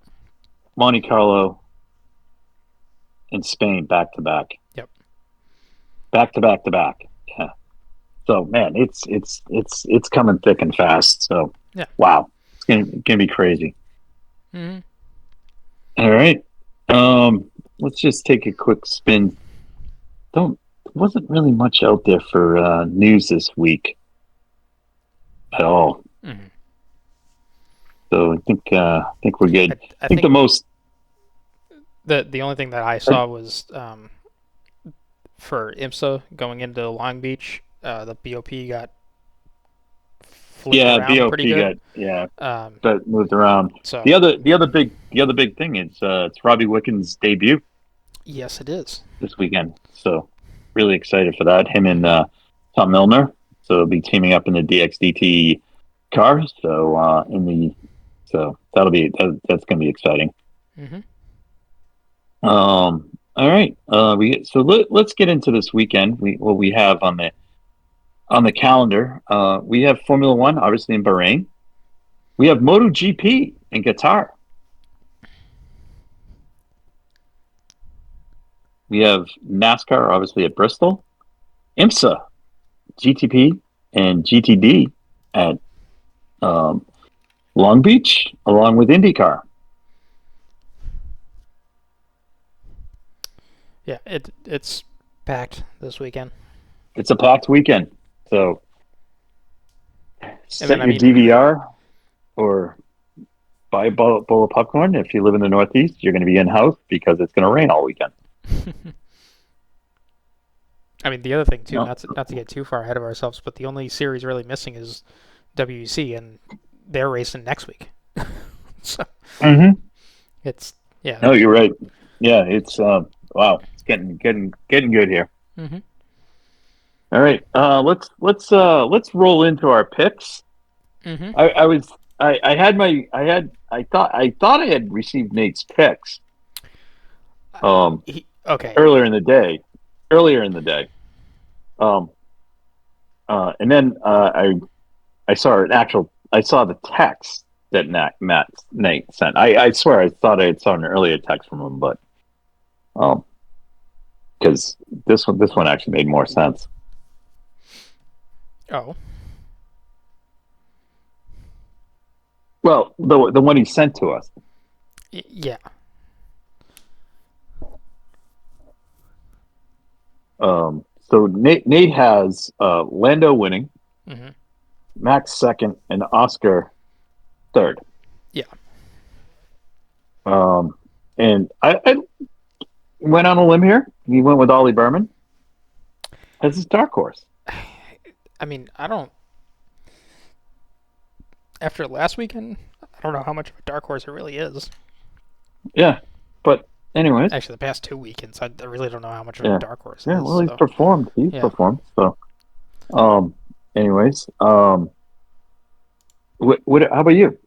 Monte Carlo, and Spain back to back. Yep. Back to back to back. Yeah. So man, it's coming thick and fast. So wow, it's gonna be crazy. Mm-hmm. All right, let's just take a quick spin. Wasn't really much out there for news this week at all. Mm-hmm. So I think we're good. I think the most. The only thing that I saw was for IMSA going into Long Beach, the BOP got flipped around pretty good. That moved around. So the other big thing is it's Robbie Wicken's debut. Yes, it is this weekend. So really excited for that. Him and Tom Milner. So they'll be teaming up in the DXDT car. So that's going to be exciting. Mm-hmm. All right. Let's get into this weekend. What we have on the calendar. We have Formula One, obviously in Bahrain. We have MotoGP in Qatar. We have NASCAR, obviously at Bristol. IMSA, GTP, and GTD at Long Beach, along with IndyCar. Yeah, it's packed this weekend. It's a packed weekend, so set your DVR or buy a bowl of popcorn. If you live in the Northeast, you're going to be in-house because it's going to rain all weekend. I mean, the other thing too, not to get too far ahead of ourselves, but the only series really missing is WEC, and they're racing next week. So it's No, you're right. Yeah, it's wow, it's getting good here. Mm-hmm. All right, let's roll into our picks. Mm-hmm. I thought I had received Nate's picks. Earlier in the day. And then I saw the text that Nate sent. I swear I thought I saw an earlier text from him, but because this one actually made more sense. Oh. Well, the one he sent to us. Yeah. So Nate has Lando winning, Mm-hmm. Max second, and Oscar third. Yeah. And I went on a limb here. He went with Ollie Berman as his dark horse. I mean, I don't. After last weekend, I don't know how much of a dark horse it really is. Yeah, but anyways. Actually, the past 2 weekends, I really don't know how much of a dark horse it is. Yeah, well, he's performed. He's performed. So, anyways, what? How about you?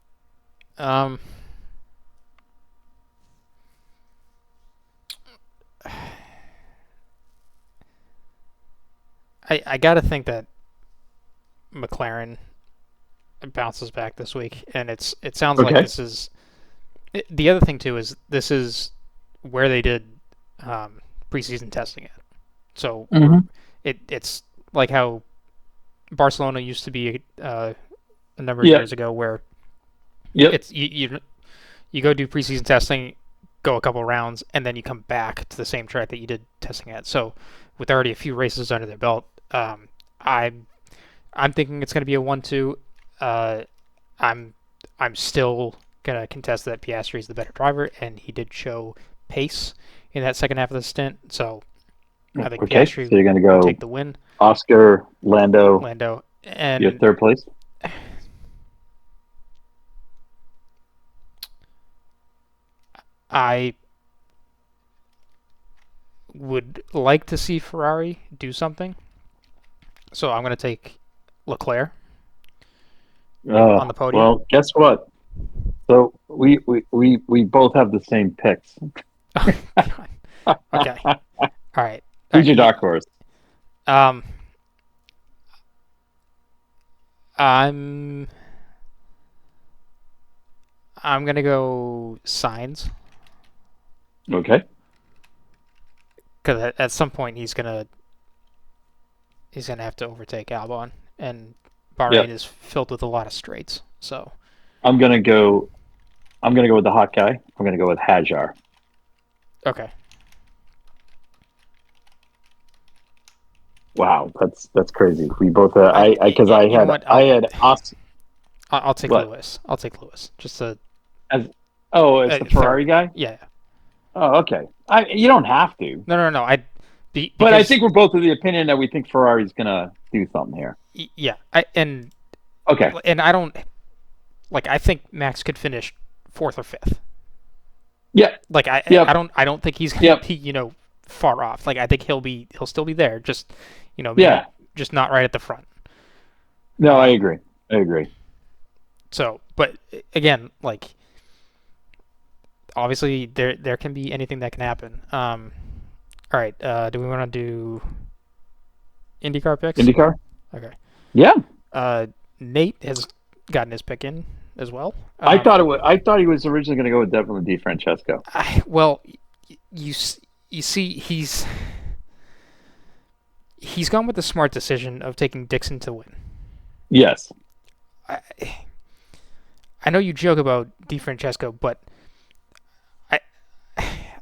I gotta think that McLaren bounces back this week, and it sounds like this is. The other thing too is this is where they did preseason testing at. So it's like how Barcelona used to be a number of years ago, where it's you go do preseason testing, go a couple rounds, and then you come back to the same track that you did testing at. So with already a few races under their belt, I'm thinking it's going to be a 1-2. I'm still gonna contest that Piastri is the better driver, and he did show pace in that second half of the stint. So I think Piastri so you're gonna go take the win. Oscar, Lando, and your third place. I would like to see Ferrari do something, so I'm gonna take Leclerc on the podium. Well, guess what? So we both have the same picks. Okay. All right. Who's your dark horse? I'm gonna go Sainz. Okay. Because at some point he's gonna have to overtake Albon, and Bahrain is filled with a lot of straights. So I'm gonna go with the hot guy. I'm gonna go with Hajar. Okay. Wow, that's crazy. We both I had Oscar. I'll take Lewis. I'll take Lewis. Just a as the Ferrari guy. Yeah. Oh, okay. You don't have to. No. But I think we're both of the opinion that we think Ferrari's gonna do something here. Yeah. And I don't I think Max could finish 4th or 5th. Yeah. I don't think he's gonna be, far off. I think he'll still be there, just just not right at the front. No, I agree. So, but again, obviously there can be anything that can happen. All right, do we want to do IndyCar picks? IndyCar? Okay. Yeah. Nate has gotten his pick in as well. I thought he was originally going to go with definitely DeFrancesco. Well, you see, he's gone with the smart decision of taking Dixon to win. Yes. I know you joke about DeFrancesco, but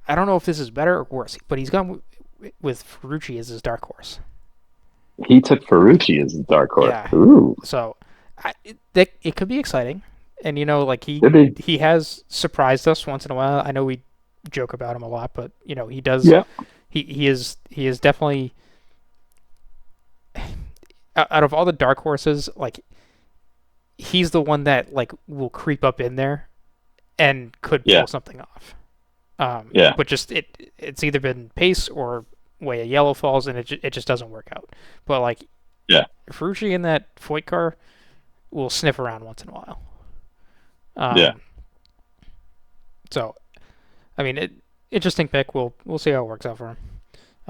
I don't know if this is better or worse. But he's gone with Ferrucci as his dark horse. He took Ferrucci as his dark horse. Yeah. Ooh. So it could be exciting, and he has surprised us once in a while. I know we joke about him a lot, but he does. Yeah. He is definitely out of all the dark horses, he's the one that will creep up in there and could pull something off. But just it's either been pace or way a yellow falls, and it just doesn't work out. But Ferrucci in that Foyt car will sniff around once in a while. So, I mean, interesting pick. We'll see how it works out for him.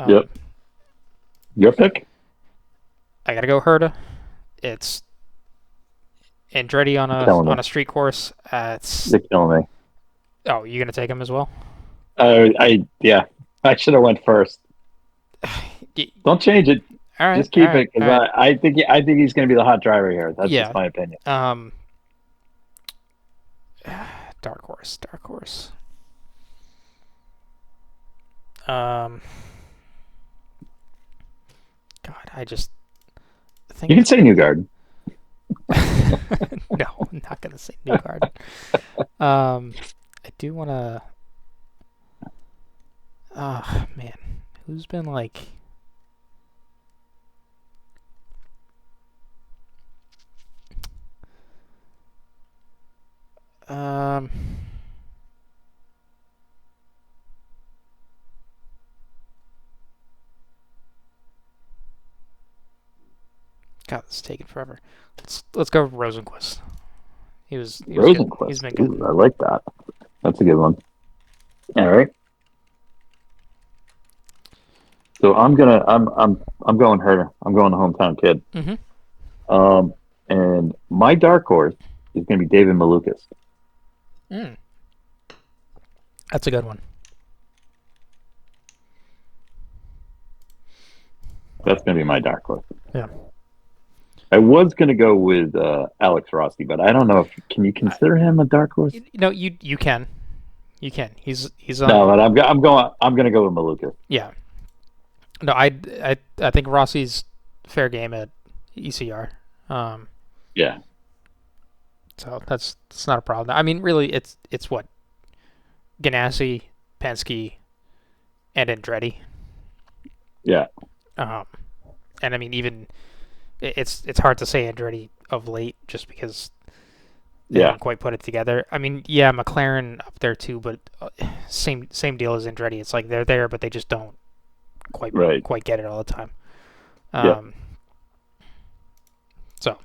Yep. Your pick? I gotta go Herta. It's Andretti on a street course. You're killing me. Oh, you gonna take him as well? I should have went first. Don't change it. All right. Just keep all right, it because all right. I think he's going to be the hot driver here. That's Yeah. just my opinion. Dark horse. Dark horse. God, I just think You can say Newgarden. No, I'm not gonna say Newgarden. I do want to. Oh man, who's been like? God, it's taking forever. Let's go Rosenquist. He was good. He's been good. Ooh, I like that. That's a good one. All right. So I'm going Herder. I'm going the hometown kid. Mm-hmm. And my dark horse is going to be David Malukas. That's a good one. That's going to be my dark horse. Yeah. I was going to go with Alex Rossi, but I don't know if can you consider him a dark horse? No, you can. You can. He's No, but I'm going to go with Malukas. Yeah. No, I think Rossi's fair game at ECR. Yeah. So that's not a problem. I mean, really, it's what Ganassi, Penske, and Andretti. Yeah. And I mean, even it's hard to say Andretti of late just because they haven't quite put it together. I mean, yeah, McLaren up there too, but same deal as Andretti. It's like they're there, but they just don't quite get it all the time. So,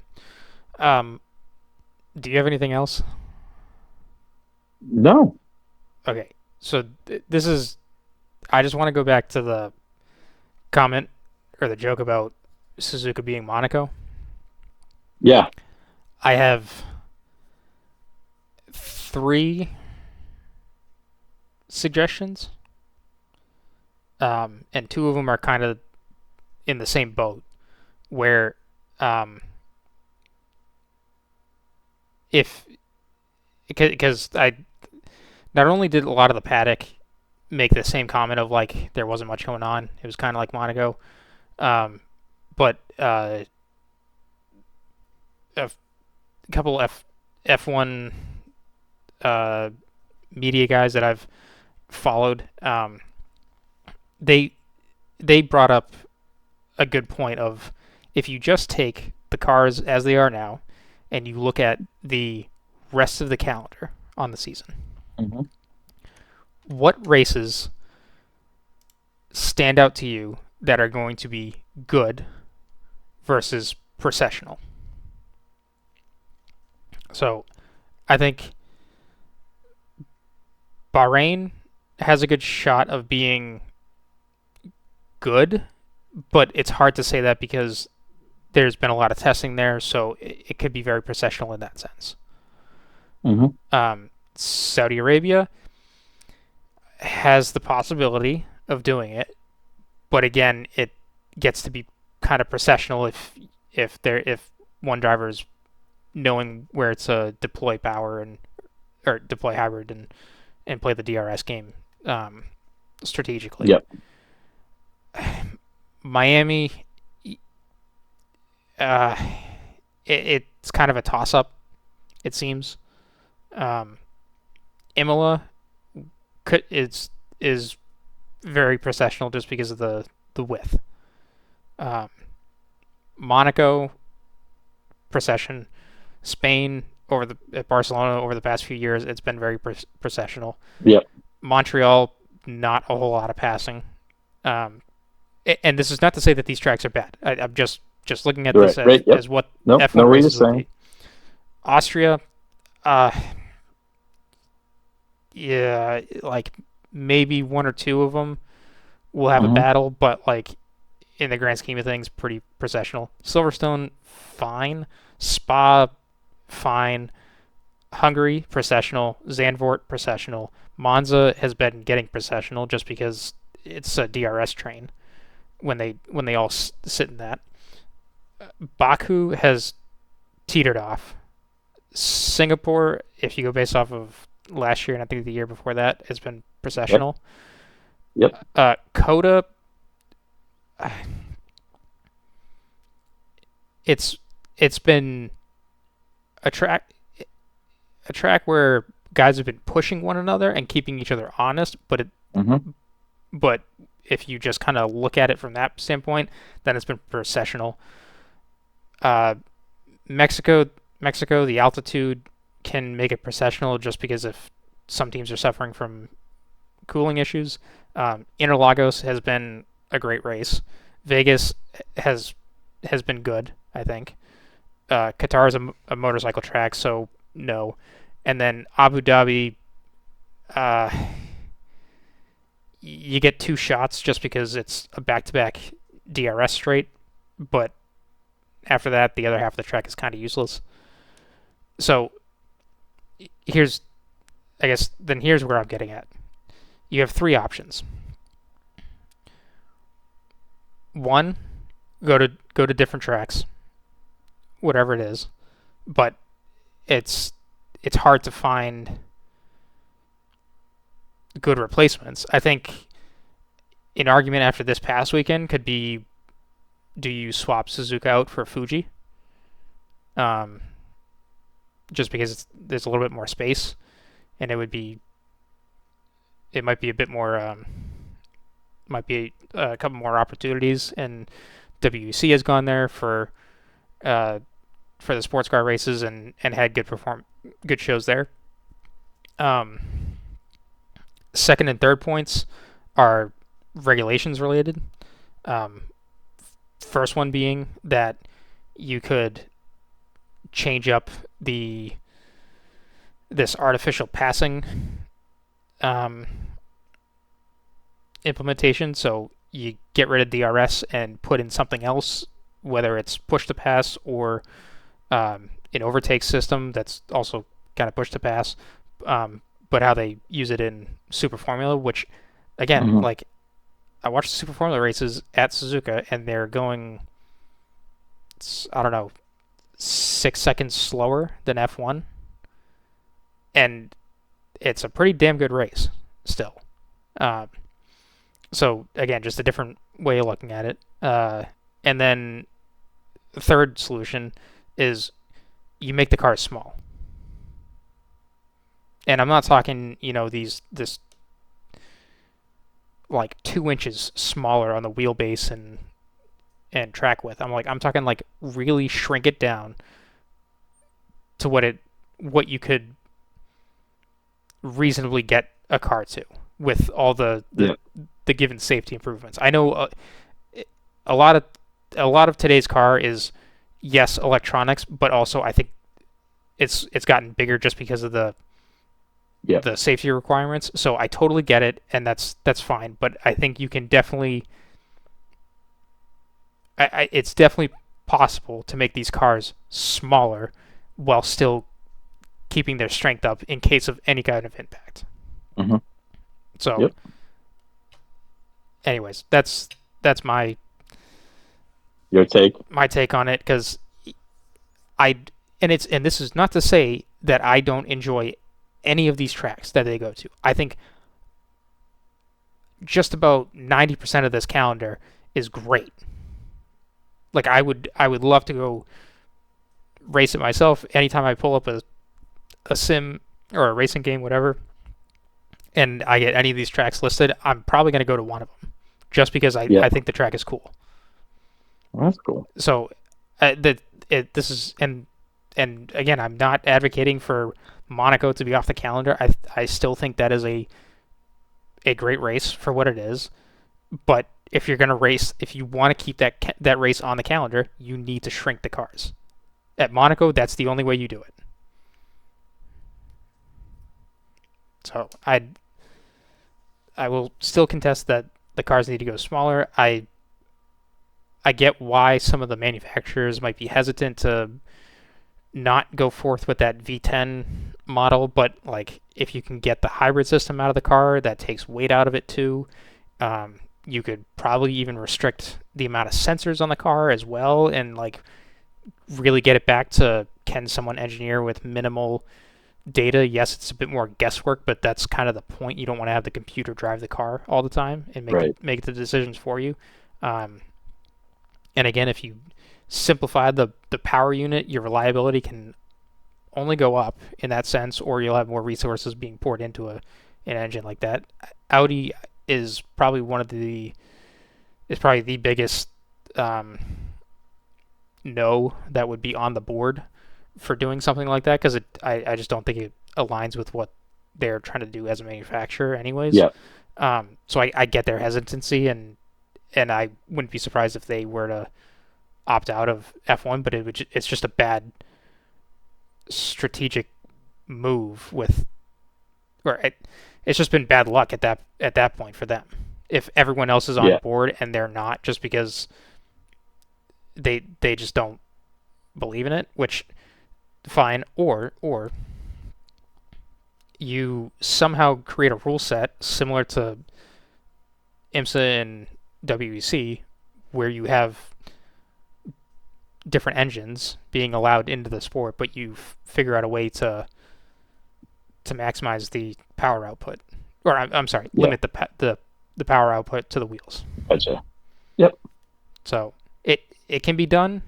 do you have anything else? No. Okay, so this is. I just want to go back to the comment or the joke about Suzuka being Monaco. Yeah. I have 3 suggestions, and 2 of them are kind of in the same boat, where because I not only did a lot of the paddock make the same comment of like there wasn't much going on, it was kind of like Monaco, but a couple F1 media guys that I've followed, they brought up a good point of if you just take the cars as they are now and you look at the rest of the calendar on the season, what races stand out to you that are going to be good versus processional? So I think Bahrain has a good shot of being good, but it's hard to say that because there's been a lot of testing there, so it could be very processional in that sense. Saudi Arabia has the possibility of doing it, but again, it gets to be kind of processional if one driver is knowing where to deploy power or deploy hybrid and play the DRS game strategically. Yep. Miami, it's kind of a toss-up, it seems. Imola is very processional just because of the width. Monaco, procession. Spain at Barcelona over the past few years, it's been very processional. Yep. Montreal, not a whole lot of passing. And this is not to say that these tracks are bad. I'm just looking at this as what F1 races will be. Austria, yeah, like maybe 1 or 2 of them will have a battle, but like in the grand scheme of things, pretty processional. Silverstone, fine. Spa, fine. Hungary, processional. Zandvoort, processional. Monza has been getting processional just because it's a DRS train. when they all sit in that. Baku has teetered off. Singapore, if you go based off of last year and I think the year before that, has been processional. Yep. Coda, it's been a track where guys have been pushing one another and keeping each other honest, but but if you just kind of look at it from that standpoint, then it's been processional. Mexico, the altitude can make it processional just because if some teams are suffering from cooling issues. Interlagos has been a great race. Vegas has been good, I think. Qatar is a motorcycle track, so no. And then Abu Dhabi, you get 2 shots just because it's a back-to-back DRS straight, but after that, the other half of the track is kind of useless. So here's where I'm getting at. You have 3 options. 1, go to different tracks, whatever it is, but it's hard to find good replacements. I think an argument after this past weekend could be, do you swap Suzuka out for Fuji? Just because there's a little bit more space, and it might be a bit more, might be a couple more opportunities, and WEC has gone there for the sports car races and had good shows there. Second and third points are regulations related. First one being that you could change up this artificial passing implementation, so you get rid of DRS and put in something else, whether it's push to pass or an overtake system that's also kind of push to pass, but how they use it in Super Formula, which again, like, I watched the Super Formula races at Suzuka, and they're going, I don't know, 6 seconds slower than F1, and it's a pretty damn good race still. So again, just a different way of looking at it. And then the third solution is you make the cars small. And I'm not talking, this like 2 inches smaller on the wheelbase and track width. I'm talking like really shrink it down to what you could reasonably get a car to with all the given safety improvements. I know a lot of today's car is, yes, electronics, but also I think it's gotten bigger just because of the safety requirements. So I totally get it, and that's fine. But I think you can definitely, it's definitely possible to make these cars smaller while still keeping their strength up in case of any kind of impact. Mm-hmm. So, anyways, that's your take. My take on it, because this is not to say that I don't enjoy any of these tracks that they go to. I think just about 90% of this calendar is great. Like, I would love to go race it myself anytime I pull up a sim or a racing game, whatever, and I get any of these tracks listed. I'm probably going to go to one of them just because I think the track is cool. Well, that's cool. So this is, and again, I'm not advocating for Monaco to be off the calendar. I still think that is a great race for what it is. But if you're going to race, if you want to keep that race on the calendar, you need to shrink the cars. At Monaco, that's the only way you do it. So I will still contest that the cars need to go smaller. I get why some of the manufacturers might be hesitant to not go forth with that V10 model, but like, if you can get the hybrid system out of the car, that takes weight out of it too. you could probably even restrict the amount of sensors on the car as well, and like really get it back to, can someone engineer with minimal data? Yes, it's a bit more guesswork, but that's kind of the point. You don't want to have the computer drive the car all the time and make the decisions for you. And again, if you simplify the power unit, your reliability can only go up in that sense, or you'll have more resources being poured into an engine like that. Audi is probably the biggest no that would be on the board for doing something like that, because I just don't think it aligns with what they're trying to do as a manufacturer anyways. Yeah. So I get their hesitancy, and I wouldn't be surprised if they were to opt out of F1, but it's just a bad strategic move it's just been bad luck at that point for them. If everyone else is on board and they're not, just because they just don't believe in it, which fine, or you somehow create a rule set similar to IMSA and WEC, where you have different engines being allowed into the sport, but you figure out a way to maximize the power output, or I'm sorry, limit the power output to the wheels. Gotcha. Yep. So it can be done,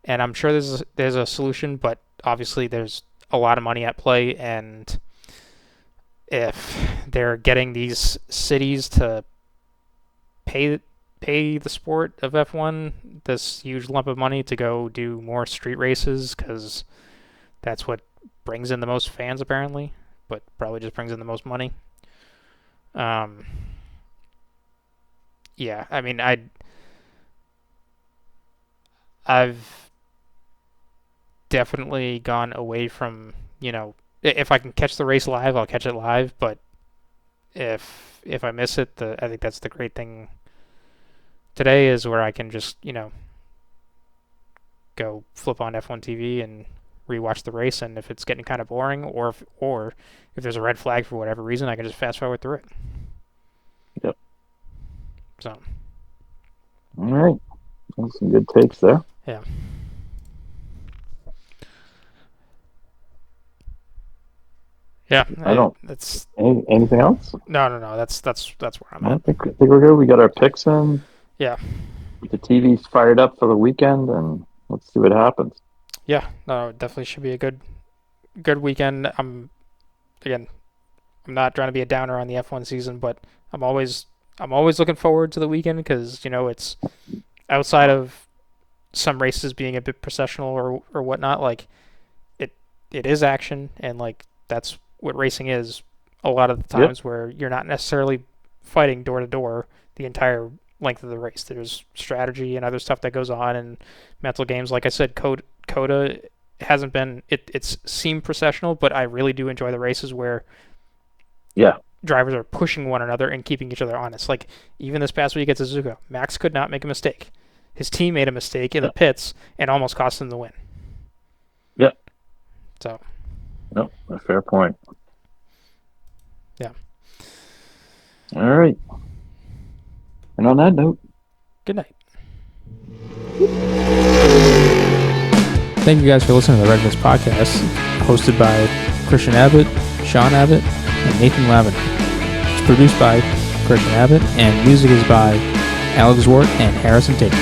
and I'm sure there's a solution, but obviously there's a lot of money at play, and if they're getting these cities to pay the sport of F1 this huge lump of money to go do more street races, because that's what brings in the most fans apparently, but probably just brings in the most money. Yeah, I mean, I've definitely gone away from, if I can catch the race live, I'll catch it live, but if I miss it, I think that's the great thing today, is where I can just, go flip on F1 TV and rewatch the race, and if it's getting kind of boring, or if there's a red flag for whatever reason, I can just fast forward through it. Yep. So. All right. That's some good takes there. Yeah. Yeah. I don't. That's anything else? No. That's where I'm at. I think we're good. We got our picks in. Yeah. The TV's fired up for the weekend, and let's see what happens. Yeah. No, it definitely should be a good weekend. I'm not trying to be a downer on the F1 season, but I'm always looking forward to the weekend, because it's outside of some races being a bit processional or whatnot, like it is action, and like that's what racing is a lot of the times, where you're not necessarily fighting door to door the entire length of the race. There's strategy and other stuff that goes on, and mental games. Like I said, Coda hasn't been, it's seemed processional, but I really do enjoy the races where drivers are pushing one another and keeping each other honest. Like even this past week at Suzuka, Max could not make a mistake. His team made a mistake in the pits and almost cost him the win. Yep. So. No, a fair point. Yeah. All right. And on that note, good night. Thank you guys for listening to the Red Mist Podcast, hosted by Christian Abbott, Sean Abbott, and Nathan Lavin. It's produced by Christian Abbott, and music is by Alex Wart and Harrison Tate.